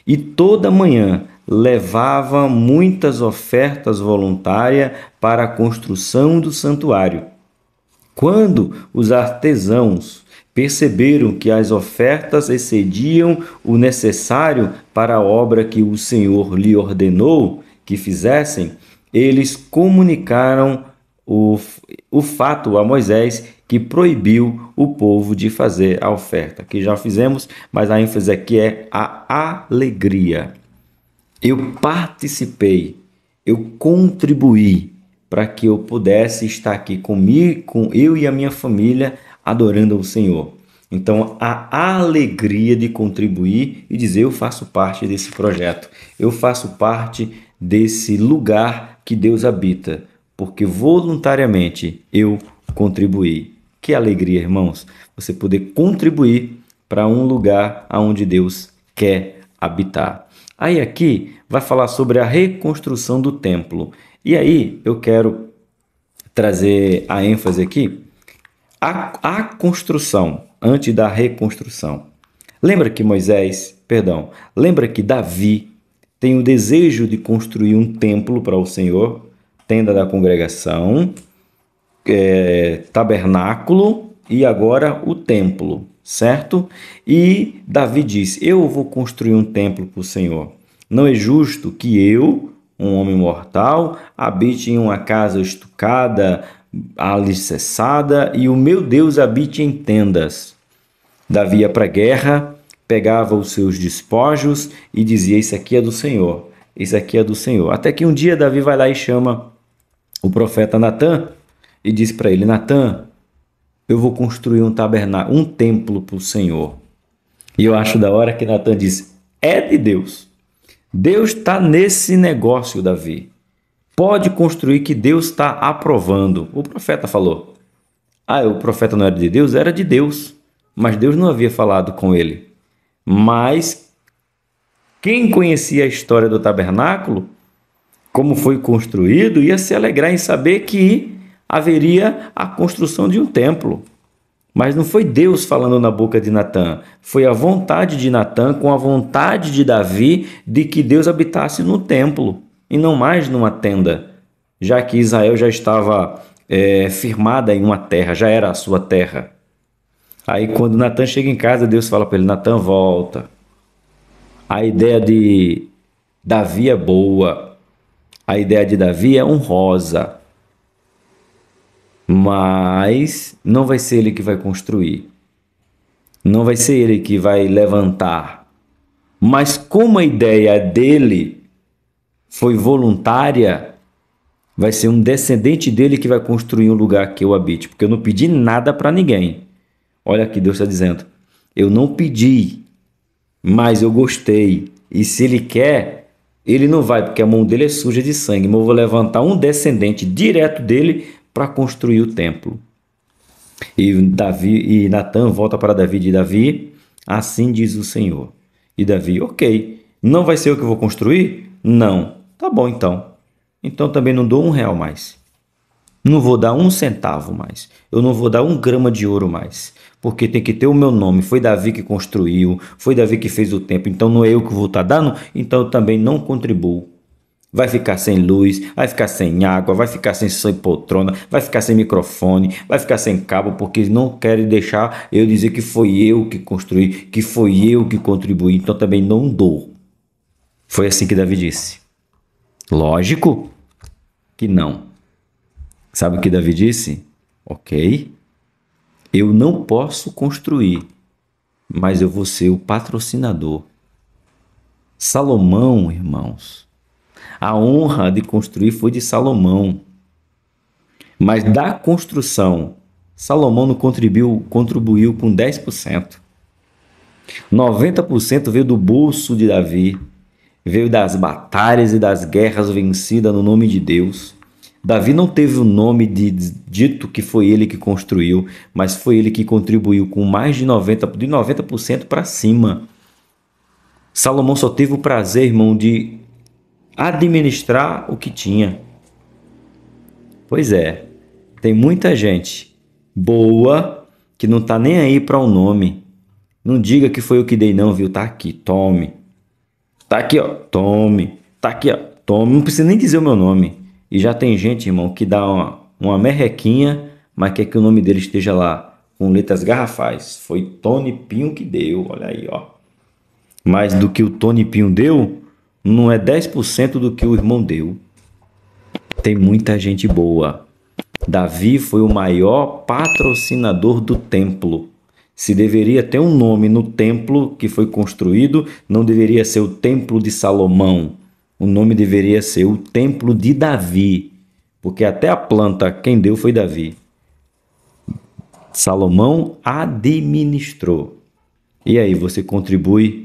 E toda manhã levava muitas ofertas voluntárias para a construção do santuário. Quando os artesãos perceberam que as ofertas excediam o necessário para a obra que o Senhor lhe ordenou que fizessem, eles comunicaram o fato a Moisés, que proibiu o povo de fazer a oferta, que já fizemos, mas a ênfase aqui é a alegria. Eu participei, eu contribuí para que eu pudesse estar aqui comigo, com eu e a minha família, adorando ao Senhor. Então, a alegria de contribuir e dizer: eu faço parte desse projeto, eu faço parte desse lugar que Deus habita, porque voluntariamente eu contribuí. Que alegria, irmãos, você poder contribuir para um lugar onde Deus quer habitar. Aí aqui vai falar sobre a reconstrução do templo. E aí eu quero trazer a ênfase aqui, a construção, antes da reconstrução. Lembra que Davi tem o desejo de construir um templo para o Senhor, tenda da congregação, tabernáculo e agora o templo, certo? E Davi diz: eu vou construir um templo para o Senhor. Não é justo que eu, um homem mortal, habite em uma casa estucada, alicerçada, e o meu Deus habite em tendas. Davi ia para a guerra, pegava os seus despojos e dizia: isso aqui é do Senhor, isso aqui é do Senhor. Até que um dia Davi vai lá e chama o profeta Natã e diz para ele: Natã, eu vou construir um tabernáculo, um templo para o Senhor. E eu acho da hora que Natã diz: é de Deus. Deus está nesse negócio, Davi. Pode construir, que Deus está aprovando. O profeta falou. O profeta não era de Deus? Era de Deus. Mas Deus não havia falado com ele. Mas quem conhecia a história do tabernáculo, como foi construído, ia se alegrar em saber que haveria a construção de um templo. Mas não foi Deus falando na boca de Natã, foi a vontade de Natã com a vontade de Davi de que Deus habitasse no templo e não mais numa tenda, já que Israel já estava firmada em uma terra, já era a sua terra. Aí quando Natã chega em casa, Deus fala para ele: Natã, volta. A ideia de Davi é boa, a ideia de Davi é honrosa, mas não vai ser ele que vai construir, não vai ser ele que vai levantar. Mas como a ideia dele foi voluntária, vai ser um descendente dele que vai construir um lugar que eu habite, porque eu não pedi nada para ninguém. Olha aqui, Deus está dizendo: eu não pedi, mas eu gostei. E se ele quer, ele não vai, porque a mão dele é suja de sangue. Mas eu vou levantar um descendente direto dele para construir o templo. E Natã volta para Davi e diz: Davi, assim diz o Senhor. E Davi: ok, não vai ser eu que vou construir? Não. Tá bom então. Então também não dou R$1 mais. Não vou dar 1 centavo mais. Eu não vou dar 1 grama de ouro mais. Porque tem que ter o meu nome. Foi Davi que construiu, foi Davi que fez o templo. Então não é eu que vou estar dando, então eu também não contribuo. Vai ficar sem luz, vai ficar sem água, vai ficar sem poltrona, vai ficar sem microfone, vai ficar sem cabo, porque não querem deixar eu dizer que foi eu que construí, que foi eu que contribuí, então também não dou. Foi assim que Davi disse. Lógico que não. Sabe o que Davi disse? Ok, eu não posso construir, mas eu vou ser o patrocinador. Salomão, irmãos, a honra de construir foi de Salomão. Mas da construção, Salomão não contribuiu com 10%. 90% veio do bolso de Davi. Veio das batalhas e das guerras vencidas no nome de Deus. Davi não teve o nome dito que foi ele que construiu, mas foi ele que contribuiu com mais de 90% para cima. Salomão só teve o prazer, irmão, de administrar o que tinha. Pois é, tem muita gente boa que não tá nem aí para o nome. Não diga que foi eu que dei não, viu? Tá aqui, tome. Tá aqui, ó, tome. Tá aqui, ó, tome. Não precisa nem dizer o meu nome. E já tem gente, irmão, que dá uma merrequinha, mas quer que o nome dele esteja lá, com letras garrafais. Foi Tony Pinho que deu, olha aí, ó. Mas do que o Tony Pinho deu, não é 10% do que o irmão deu. Tem muita gente boa. Davi foi o maior patrocinador do templo. Se deveria ter um nome no templo que foi construído, não deveria ser o Templo de Salomão. O nome deveria ser o Templo de Davi, porque até a planta quem deu foi Davi. Salomão administrou. E aí, você contribui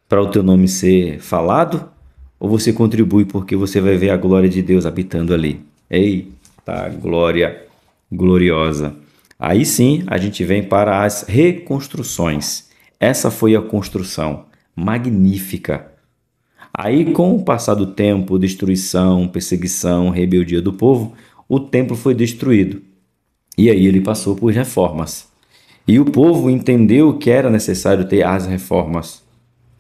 para o teu nome ser falado? Ou você contribui porque você vai ver a glória de Deus habitando ali? Eita, glória gloriosa. Aí sim, a gente vem para as reconstruções. Essa foi a construção magnífica. Aí, com o passar do tempo, destruição, perseguição, rebeldia do povo, o templo foi destruído. E aí ele passou por reformas. E o povo entendeu que era necessário ter as reformas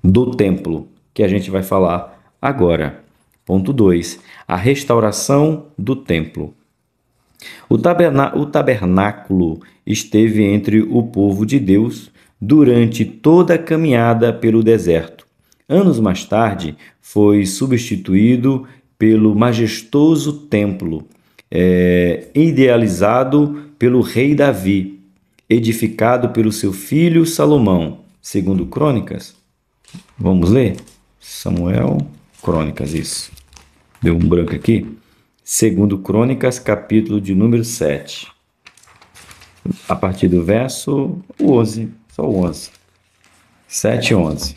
do templo, que a gente vai falar agora. Ponto 2. A restauração do templo. O tabernáculo esteve entre o povo de Deus durante toda a caminhada pelo deserto. Anos mais tarde, foi substituído pelo majestoso templo, idealizado pelo rei Davi, edificado pelo seu filho Salomão. Segundo Crônicas, vamos ler? Samuel, Crônicas, isso. Deu um branco aqui. Segundo Crônicas, capítulo de número 7. A partir do verso 11, só o 11. 7 e 11.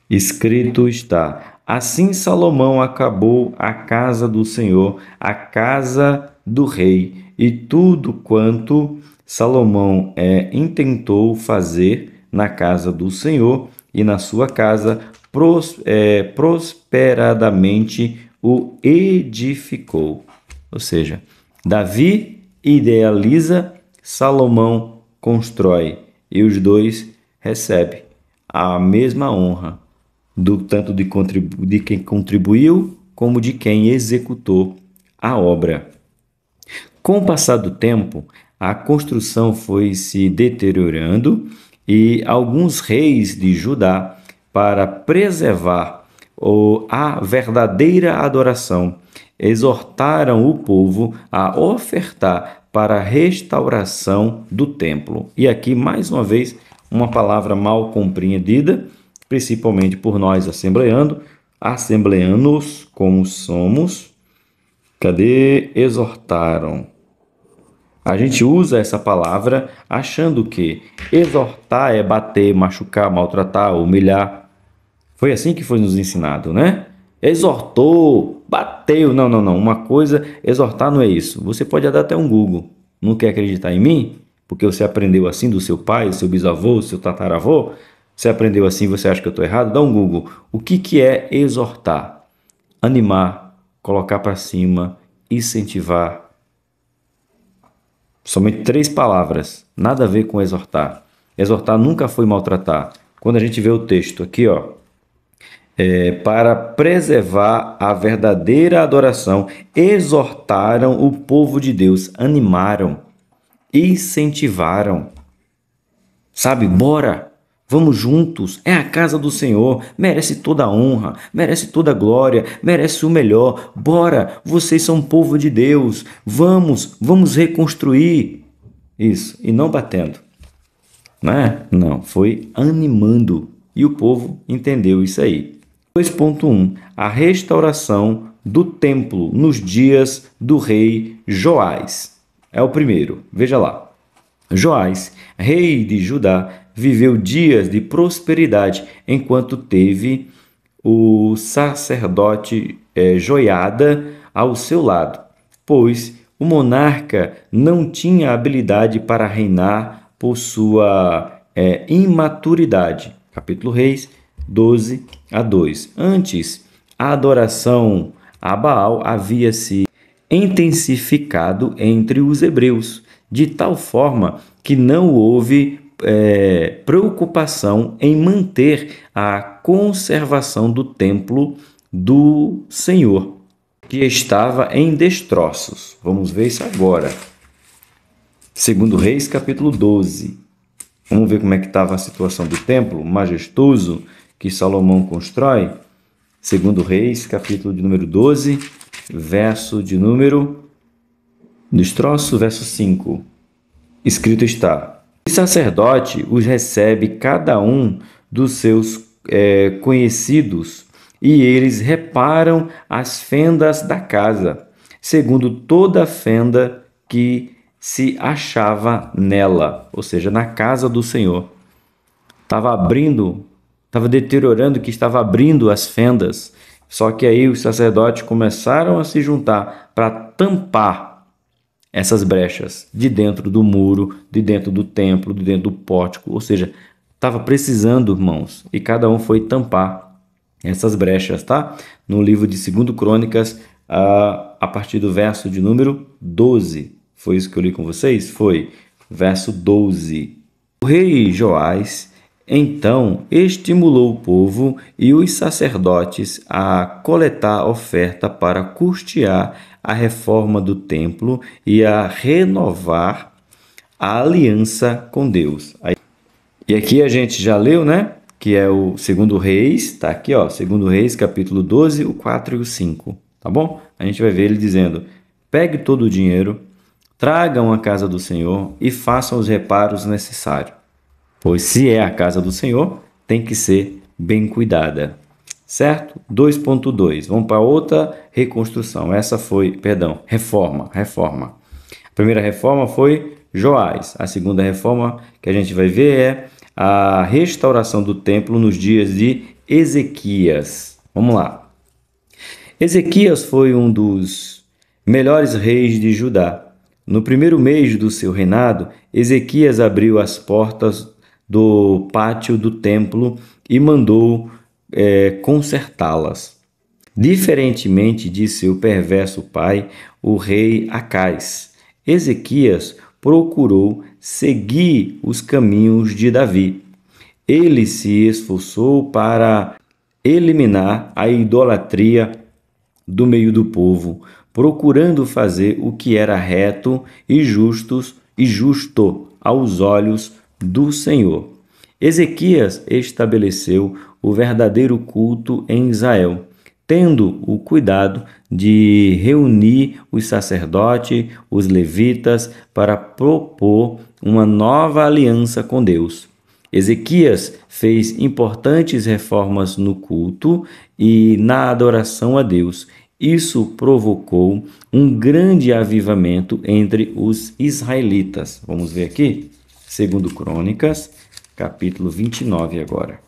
Escrito está: assim Salomão acabou a casa do Senhor, a casa do rei, e tudo quanto Salomão intentou fazer na casa do Senhor e na sua casa, prosperadamente o edificou. Ou seja, Davi idealiza, Salomão constrói, e os dois recebem a mesma honra, tanto de quem contribuiu como de quem executou a obra. Com o passar do tempo, a construção foi se deteriorando e alguns reis de Judá, para preservar a verdadeira adoração, exortaram o povo a ofertar para a restauração do templo. E aqui, mais uma vez, uma palavra mal compreendida, principalmente por nós assembleanos, como somos. Cadê? Exortaram. A gente usa essa palavra achando que exortar é bater, machucar, maltratar, humilhar. Foi assim que foi nos ensinado, né? Exortou, bateu. Não. Uma coisa, exortar não é isso. Você pode dar até um Google. Não quer acreditar em mim? Porque você aprendeu assim do seu pai, do seu bisavô, do seu tataravô? Você aprendeu assim, você acha que eu estou errado? Dá um Google. O que é exortar? Animar, colocar para cima, incentivar. Somente 3 palavras. Nada a ver com exortar. Exortar nunca foi maltratar. Quando a gente vê o texto aqui, ó, para preservar a verdadeira adoração, exortaram o povo de Deus, animaram, incentivaram. Sabe, bora, vamos juntos, é a casa do Senhor, merece toda a honra, merece toda a glória, merece o melhor. Bora, vocês são povo de Deus, vamos reconstruir. Isso, e não batendo, né? Não, foi animando, e o povo entendeu isso aí. 2.1. A restauração do templo nos dias do rei Joás. É o primeiro, veja lá. Joás, rei de Judá, viveu dias de prosperidade enquanto teve o sacerdote Joiada ao seu lado, pois o monarca não tinha habilidade para reinar por sua imaturidade. Capítulo Reis, 12:2. Antes, a adoração a Baal havia se intensificado entre os hebreus, de tal forma que não houve preocupação em manter a conservação do templo do Senhor, que estava em destroços. Vamos ver isso agora. Segundo Reis, capítulo 12. Vamos ver como é que estava a situação do templo majestoso que Salomão constrói. Segundo Reis, capítulo de número 12, verso de número... destroço, verso 5. Escrito está: o sacerdote os recebe cada um dos seus conhecidos, e eles reparam as fendas da casa, segundo toda a fenda que se achava nela, ou seja, na casa do Senhor. Estava deteriorando, que estava abrindo as fendas. Só que aí os sacerdotes começaram a se juntar para tampar essas brechas de dentro do muro, de dentro do templo, de dentro do pórtico. Ou seja, estava precisando, irmãos, e cada um foi tampar essas brechas, tá? No livro de 2 Crônicas, a partir do verso de número 12. Foi isso que eu li com vocês? Foi, verso 12. O rei Joás então estimulou o povo e os sacerdotes a coletar oferta para custear a reforma do templo e a renovar a aliança com Deus. E aqui a gente já leu, né? Que é o 2 Reis, tá aqui, ó, 2 Reis, capítulo 12, o 4 e o 5, tá bom? A gente vai ver ele dizendo: pegue todo o dinheiro, tragam a casa do Senhor e façam os reparos necessários. Pois se é a casa do Senhor, tem que ser bem cuidada. Certo? 2.2. Vamos para outra reconstrução. Essa foi, reforma. A primeira reforma foi Joás. A segunda reforma que a gente vai ver é a restauração do templo nos dias de Ezequias. Vamos lá. Ezequias foi um dos melhores reis de Judá. No primeiro mês do seu reinado, Ezequias abriu as portas do pátio do templo e mandou consertá-las. Diferentemente de seu perverso pai, o rei Acais, Ezequias procurou seguir os caminhos de Davi. Ele se esforçou para eliminar a idolatria do meio do povo, procurando fazer o que era reto e justo aos olhos do Senhor. Ezequias estabeleceu o verdadeiro culto em Israel, tendo o cuidado de reunir os sacerdotes, os levitas, para propor uma nova aliança com Deus. Ezequias fez importantes reformas no culto e na adoração a Deus. Isso provocou um grande avivamento entre os israelitas. Vamos ver aqui? 2 Crônicas, capítulo 29 agora.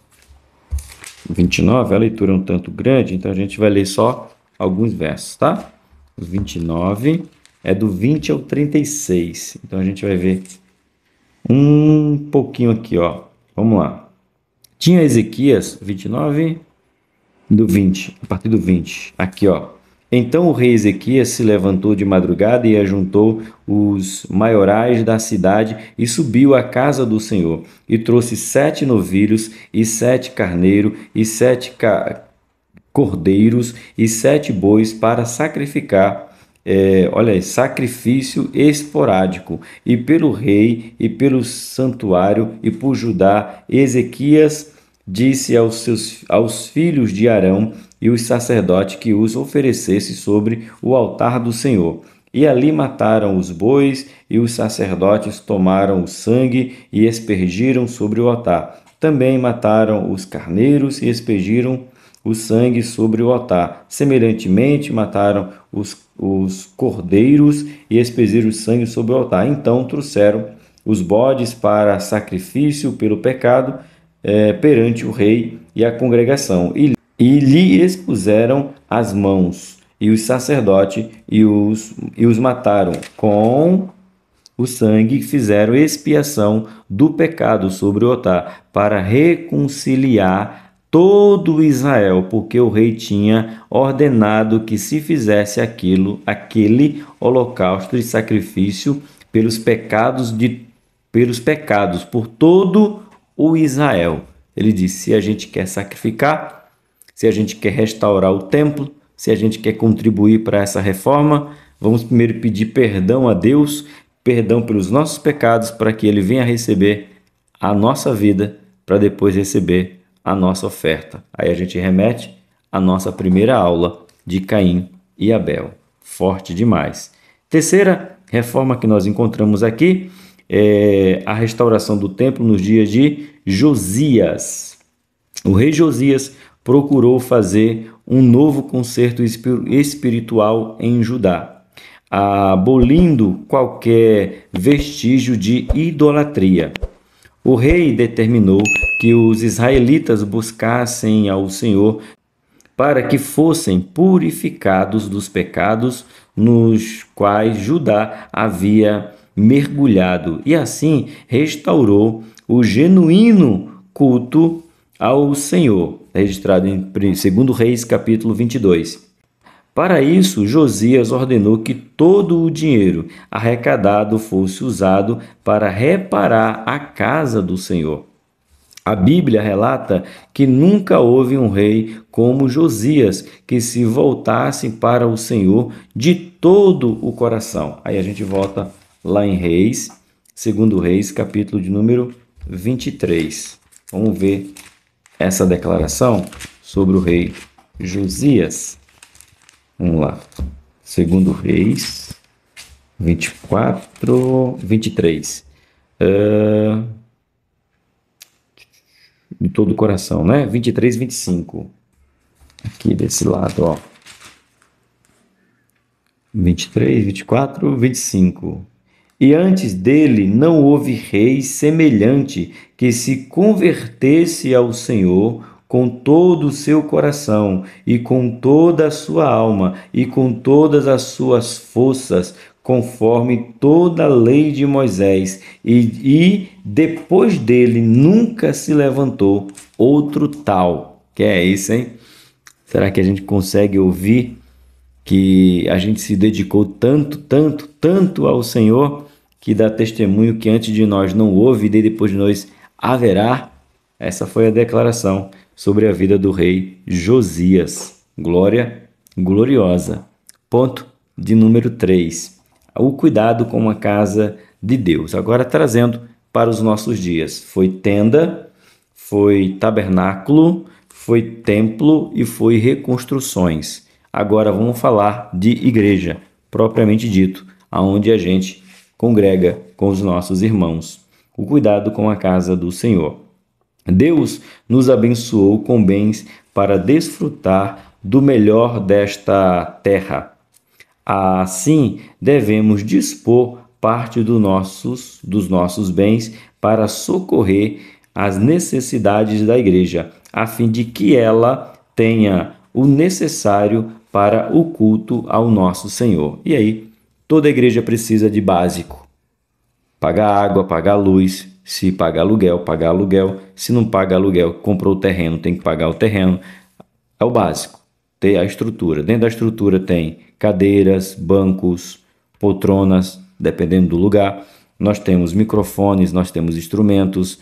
29, a leitura é um tanto grande, então a gente vai ler só alguns versos, tá? 29 é do 20 ao 36. Então a gente vai ver um pouquinho aqui, ó. Vamos lá. Tinha Ezequias, 29, do 20, a partir do 20. Aqui, ó. Então o rei Ezequias se levantou de madrugada e ajuntou os maiorais da cidade e subiu à casa do Senhor. E trouxe 7 novilhos e 7 carneiros e 7 cordeiros e 7 bois para sacrificar, sacrifício esporádico. E pelo rei e pelo santuário e por Judá, Ezequias disse aos filhos de Arão e os sacerdotes que os oferecesse sobre o altar do Senhor. E ali mataram os bois, e os sacerdotes tomaram o sangue e aspergiram sobre o altar. Também mataram os carneiros e aspergiram o sangue sobre o altar. Semelhantemente, mataram os cordeiros e aspergiram o sangue sobre o altar. Então trouxeram os bodes para sacrifício pelo pecado perante o rei e a congregação, e lhe expuseram as mãos, e os sacerdotes e os mataram. Com o sangue fizeram expiação do pecado sobre o altar, para reconciliar todo Israel, porque o rei tinha ordenado que se fizesse aquele holocausto de sacrifício pelos pecados por todo o Israel. Ele disse: se a gente quer sacrificar, se a gente quer restaurar o templo, se a gente quer contribuir para essa reforma, vamos primeiro pedir perdão a Deus, perdão pelos nossos pecados, para que Ele venha receber a nossa vida, para depois receber a nossa oferta. Aí a gente remete à nossa primeira aula de Caim e Abel. Forte demais. Terceira reforma que nós encontramos aqui é a restauração do templo nos dias de Josias. O rei Josias procurou fazer um novo concerto espiritual em Judá, abolindo qualquer vestígio de idolatria. O rei determinou que os israelitas buscassem ao Senhor para que fossem purificados dos pecados nos quais Judá havia mergulhado, e assim restaurou o genuíno culto ao Senhor, registrado em 2 Reis, capítulo 22. Para isso, Josias ordenou que todo o dinheiro arrecadado fosse usado para reparar a casa do Senhor. A Bíblia relata que nunca houve um rei como Josias que se voltasse para o Senhor de todo o coração. Aí a gente volta lá em Reis, 2 Reis, capítulo de número 23. Vamos ver essa declaração sobre o rei Josias. Vamos lá. 2 Reis 24, 23. De todo o coração, né? 23, 25. Aqui desse lado, ó. 23, 24, 25. E antes dele não houve rei semelhante que se convertesse ao Senhor com todo o seu coração e com toda a sua alma e com todas as suas forças, conforme toda a lei de Moisés, e depois dele nunca se levantou outro tal. Que é isso, hein? Será que a gente consegue ouvir que a gente se dedicou tanto ao Senhor, que dá testemunho que antes de nós não houve e depois de nós haverá? Essa foi a declaração sobre a vida do rei Josias. Glória gloriosa. Ponto de número 3. O cuidado com a casa de Deus. Agora trazendo para os nossos dias. Foi tenda, foi tabernáculo, foi templo e foi reconstruções. Agora vamos falar de igreja, propriamente dito, aonde a gente congrega com os nossos irmãos. O cuidado com a casa do Senhor. Deus nos abençoou com bens para desfrutar do melhor desta terra. Assim, devemos dispor parte dos nossos bens para socorrer as necessidades da igreja, a fim de que ela tenha o necessário para o culto ao nosso Senhor. E aí, toda igreja precisa de básico. Pagar água, pagar luz, se pagar aluguel, pagar aluguel. Se não paga aluguel, comprou o terreno, tem que pagar o terreno. É o básico. Tem a estrutura. Dentro da estrutura tem cadeiras, bancos, poltronas, dependendo do lugar. Nós temos microfones, nós temos instrumentos.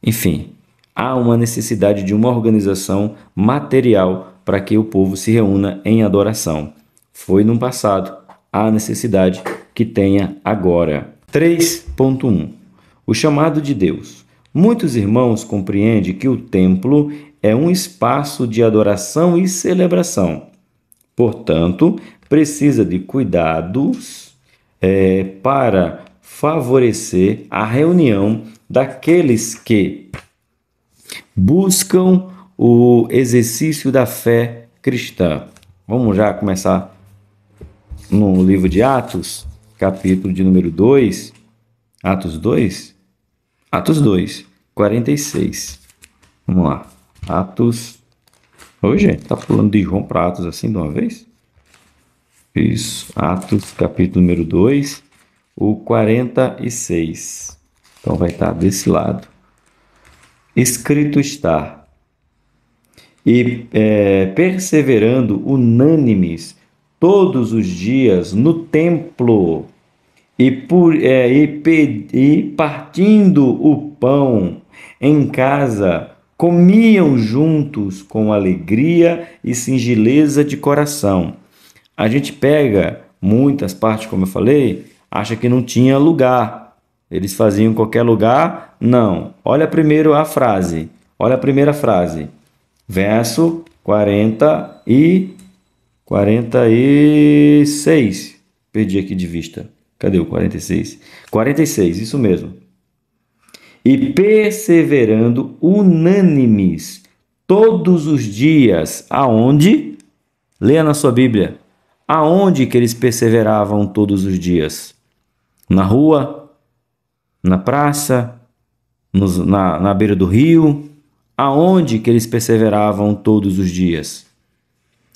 Enfim, há uma necessidade de uma organização material para que o povo se reúna em adoração. Foi no passado, há necessidade que tenha agora. 3.1. O chamado de Deus. Muitos irmãos compreendem que o templo é um espaço de adoração e celebração. Portanto, precisa de cuidados para favorecer a reunião daqueles que buscam o exercício da fé cristã. Vamos já começar no livro de Atos, capítulo de número 2. Atos 2? Atos 2, 46. Vamos lá. Atos. Ô, gente, tá pulando de João para Atos assim de uma vez? Isso. Atos, capítulo número 2, o 46. Então vai estar desse lado. Escrito está: e perseverando unânimes todos os dias no templo e partindo o pão em casa, comiam juntos com alegria e singeleza de coração. A gente pega muitas partes, como eu falei, acha que não tinha lugar. Eles faziam em qualquer lugar? Não. Olha primeiro a frase. Olha a primeira frase. Verso 46. Perdi aqui de vista. Cadê o 46? 46, isso mesmo. E perseverando unânimes todos os dias, aonde? Leia na sua Bíblia. Aonde que eles perseveravam todos os dias? Na rua? Na praça? Na beira do rio? Aonde que eles perseveravam todos os dias?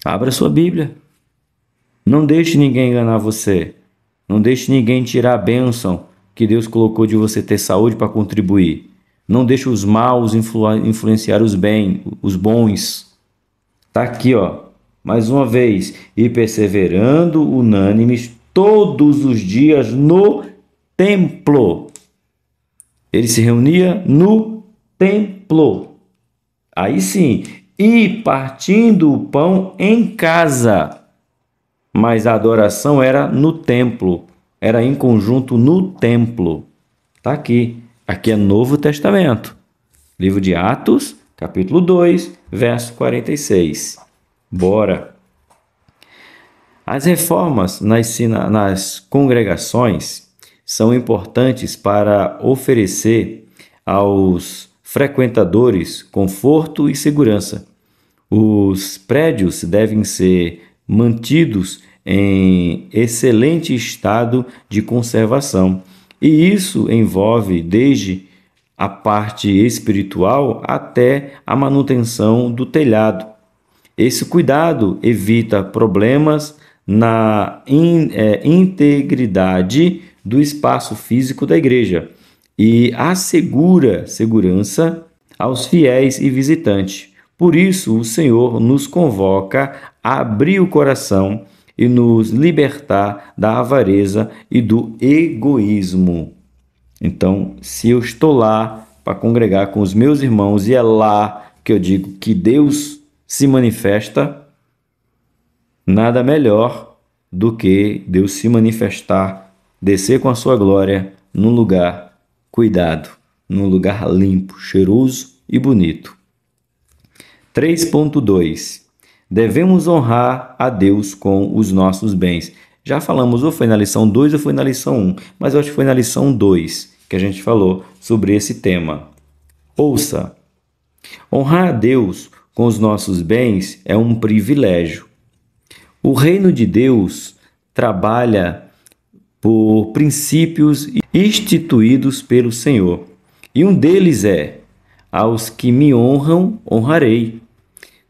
Abra sua Bíblia. Não deixe ninguém enganar você. Não deixe ninguém tirar a bênção que Deus colocou de você ter saúde para contribuir. Não deixe os maus influenciar os bons. Está aqui, ó. Mais uma vez. E perseverando unânimes todos os dias no templo. Ele se reunia no templo. Aí sim. E partindo o pão em casa. Mas a adoração era no templo, era em conjunto no templo. Está aqui. Aqui é Novo Testamento. Livro de Atos, capítulo 2, verso 46. Bora! As reformas nas congregações são importantes para oferecer aos frequentadores conforto e segurança. Os prédios devem ser mantidos em excelente estado de conservação. E isso envolve desde a parte espiritual até a manutenção do telhado. Esse cuidado evita problemas na integridade do espaço físico da igreja e assegura segurança aos fiéis e visitantes. Por isso, o Senhor nos convoca a abrir o coração e nos libertar da avareza e do egoísmo. Então, se eu estou lá para congregar com os meus irmãos e é lá que eu digo que Deus se manifesta, nada melhor do que Deus se manifestar, descer com a sua glória num lugar cuidado, num lugar limpo, cheiroso e bonito. 3.2. Devemos honrar a Deus com os nossos bens. Já falamos, ou foi na lição 2 ou foi na lição 1, mas eu acho que foi na lição 2 que a gente falou sobre esse tema. Ouça, honrar a Deus com os nossos bens é um privilégio. O reino de Deus trabalha por princípios instituídos pelo Senhor, e um deles é: aos que me honram, honrarei.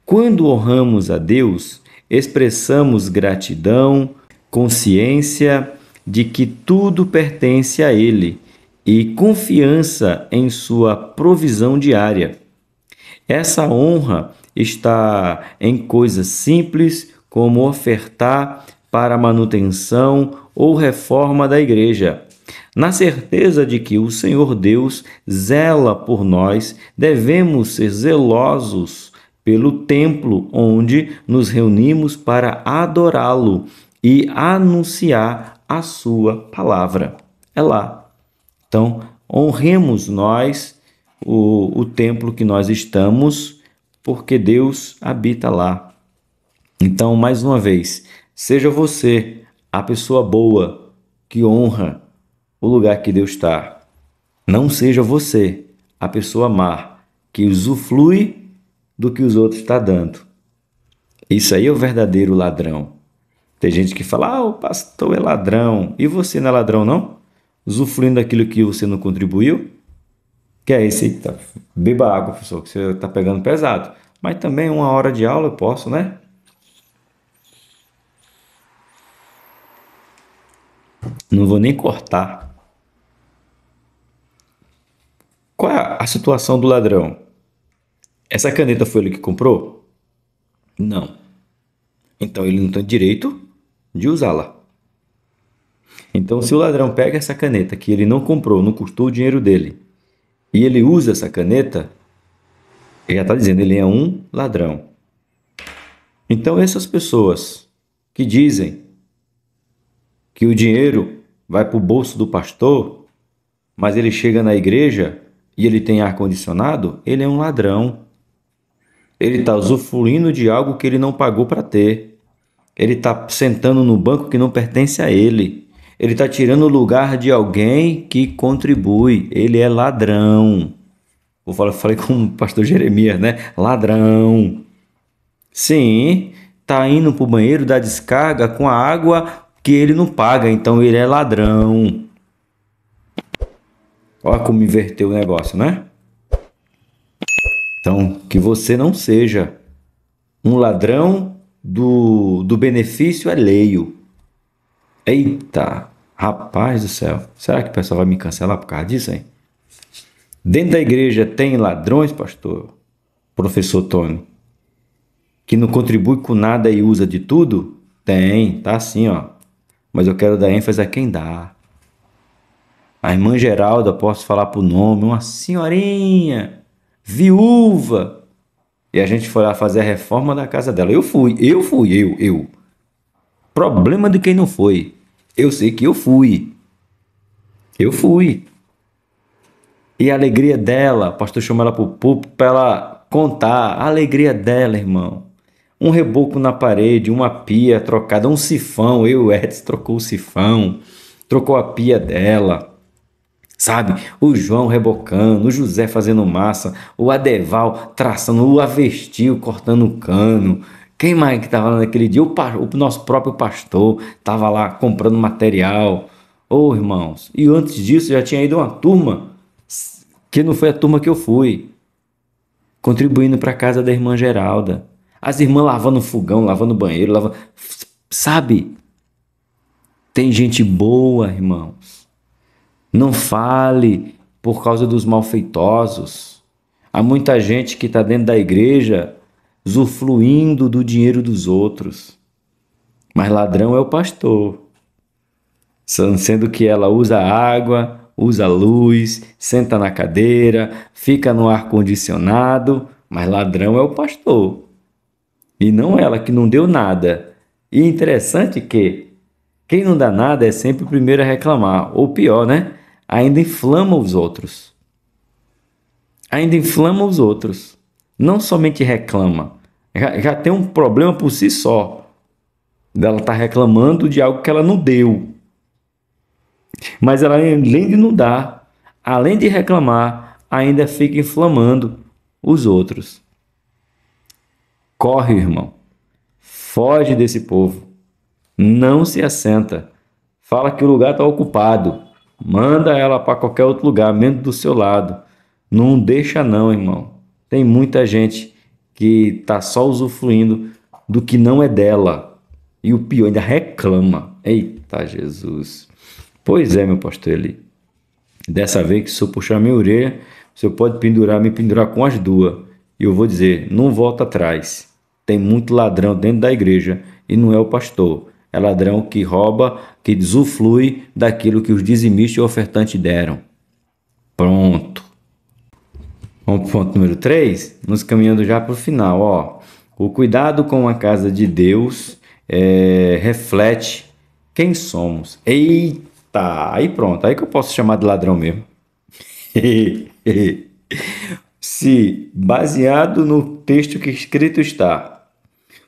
Quando honramos a Deus, expressamos gratidão, consciência de que tudo pertence a Ele e confiança em sua provisão diária. Essa honra está em coisas simples como ofertar para a manutenção ou reforma da igreja. Na certeza de que o Senhor Deus zela por nós, devemos ser zelosos pelo templo onde nos reunimos para adorá-lo e anunciar a sua palavra. É lá. Então, honremos nós o templo que nós estamos, porque Deus habita lá. Então, mais uma vez, seja você a pessoa boa que honra o lugar que Deus está. Não seja você a pessoa má que usufrui do que os outros estão dando. Isso aí é o verdadeiro ladrão. Tem gente que fala, o pastor é ladrão. E você não é ladrão, não? Usufruindo daquilo que você não contribuiu? Que é esse aí, tá? Beba água, professor, que você está pegando pesado. Mas também 1 hora de aula eu posso, né? Não vou nem cortar. Qual é a situação do ladrão? Essa caneta foi ele que comprou? Não. Então ele não tem direito de usá-la. Então, se o ladrão pega essa caneta que ele não comprou, não custou o dinheiro dele, e ele usa essa caneta, ele já está dizendo, ele é um ladrão. Então, essas pessoas que dizem que o dinheiro vai para o bolso do pastor, mas ele chega na igreja e ele tem ar-condicionado, ele é um ladrão. Ele está usufruindo de algo que ele não pagou para ter. Ele está sentando no banco que não pertence a ele. Ele está tirando o lugar de alguém que contribui. Ele é ladrão. Falei com o pastor Jeremias, né? Ladrão. Sim, tá indo pro banheiro da descarga com a água que ele não paga, então ele é ladrão. Olha como inverteu o negócio, né? Então, que você não seja um ladrão do benefício alheio. Eita, rapaz do céu. Será que o pessoal vai me cancelar por causa disso, hein? Dentro da igreja tem ladrões, pastor? Professor Tony, que não contribui com nada e usa de tudo? Tem, tá assim, ó. Mas eu quero dar ênfase a quem dá. A irmã Geralda, posso falar por nome, uma senhorinha, viúva. E a gente foi lá fazer a reforma da casa dela. Eu fui. Problema de quem não foi. Eu sei que eu fui. Eu fui. E a alegria dela, o pastor chamou ela para o púlpito para ela contar a alegria dela, irmão. Um reboco na parede, uma pia trocada, um sifão. Eu e o Edson trocou o sifão, trocou a pia dela. Sabe, o João rebocando, o José fazendo massa, o Adeval traçando, o Avestil cortando o cano. Quem mais que estava lá naquele dia? O nosso próprio pastor estava lá comprando material. Ô, irmãos, e antes disso já tinha ido uma turma, que não foi a turma que eu fui, contribuindo para a casa da irmã Geralda. As irmãs lavando o fogão, lavando o banheiro, lavando... Sabe, tem gente boa, irmãos. Não fale por causa dos malfeitosos. Há muita gente que está dentro da igreja usufruindo do dinheiro dos outros. Mas ladrão é o pastor. Sendo que ela usa água, usa luz, senta na cadeira, fica no ar-condicionado, mas ladrão é o pastor. E não ela que não deu nada. E interessante que quem não dá nada é sempre o primeiro a reclamar. Ou pior, né? Ainda inflama os outros. Ainda inflama os outros. Não somente reclama. Já tem um problema por si só. Ela está reclamando de algo que ela não deu. Mas ela, além de não dar, além de reclamar, ainda fica inflamando os outros. Corre, irmão. Foge desse povo. Não se assenta. Fala que o lugar está ocupado. Manda ela para qualquer outro lugar, menos do seu lado. Não deixa não, irmão. Tem muita gente que está só usufruindo do que não é dela. E o pior, ainda reclama. Eita, Jesus. Pois é, meu pastor Eli. Dessa vez que se eu puxar minha orelha, você pode me pendurar com as duas. E eu vou dizer, não volta atrás. Tem muito ladrão dentro da igreja e não é o pastor. É ladrão que rouba, que usufrui daquilo que os dizimistas e ofertantes deram. Pronto. Vamos para o ponto número 3, nos caminhando já para o final. Ó. O cuidado com a casa de Deus reflete quem somos. Eita, aí pronto, aí que eu posso chamar de ladrão mesmo. Se baseado no texto que escrito está,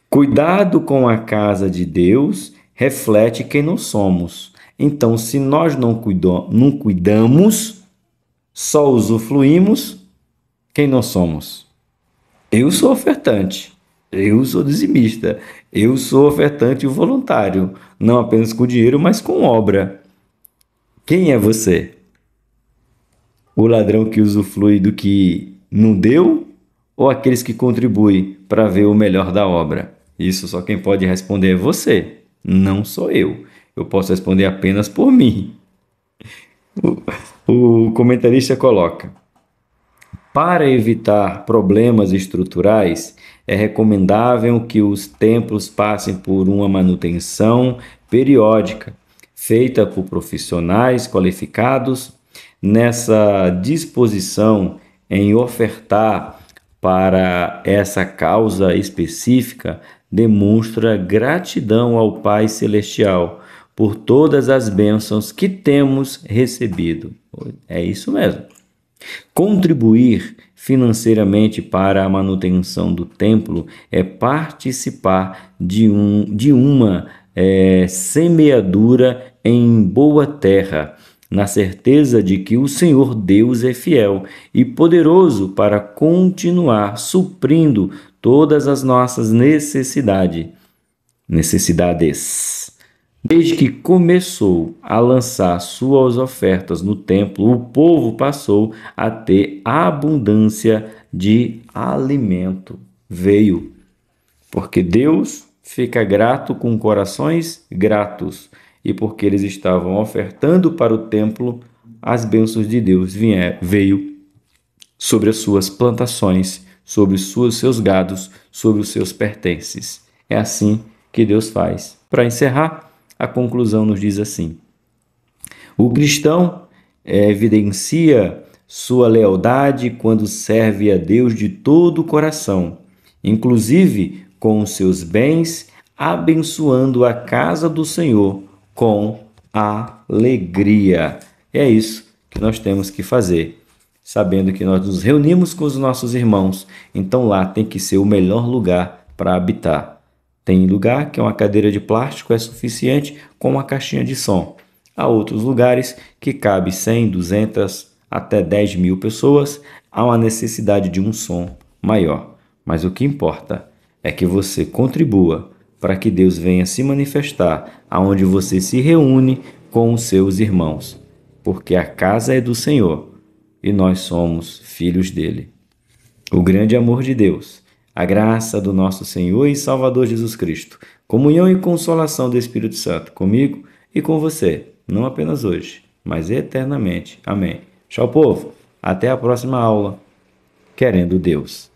cuidado com a casa de Deus reflete quem nós somos. Então, se nós não cuidamos, só usufruímos, quem nós somos? Eu sou ofertante, eu sou dizimista, eu sou ofertante voluntário, não apenas com dinheiro, mas com obra. Quem é você? O ladrão que usufrui do que não deu ou aqueles que contribuem para ver o melhor da obra? Isso só quem pode responder é você, não sou eu. Eu posso responder apenas por mim. O comentarista coloca: Para evitar problemas estruturais, é recomendável que os templos passem por uma manutenção periódica, feita por profissionais qualificados. Nessa disposição em ofertar para essa causa específica, demonstra gratidão ao Pai Celestial por todas as bênçãos que temos recebido. É isso mesmo. Contribuir financeiramente para a manutenção do templo é participar de uma semeadura em boa terra, na certeza de que o Senhor Deus é fiel e poderoso para continuar suprindo todas as nossas necessidades. Desde que começou a lançar suas ofertas no templo, o povo passou a ter abundância de alimento. Veio, porque Deus fica grato com corações gratos, e porque eles estavam ofertando para o templo, as bênçãos de Deus veio sobre as suas plantações, sobre os seus gados, sobre os seus pertences. É assim que Deus faz. Para encerrar, a conclusão nos diz assim: o cristão evidencia sua lealdade quando serve a Deus de todo o coração, inclusive com os seus bens, abençoando a casa do Senhor com alegria. É isso que nós temos que fazer, sabendo que nós nos reunimos com os nossos irmãos, então lá tem que ser o melhor lugar para habitar. Tem lugar que uma cadeira de plástico é suficiente com uma caixinha de som. Há outros lugares que cabe 100, 200, até 10 mil pessoas. Há uma necessidade de um som maior. Mas o que importa é que você contribua para que Deus venha se manifestar aonde você se reúne com os seus irmãos. Porque a casa é do Senhor e nós somos filhos dele. O grande amor de Deus, a graça do nosso Senhor e Salvador Jesus Cristo, comunhão e consolação do Espírito Santo comigo e com você, não apenas hoje, mas eternamente. Amém. Tchau, povo. Até a próxima aula. Querendo Deus.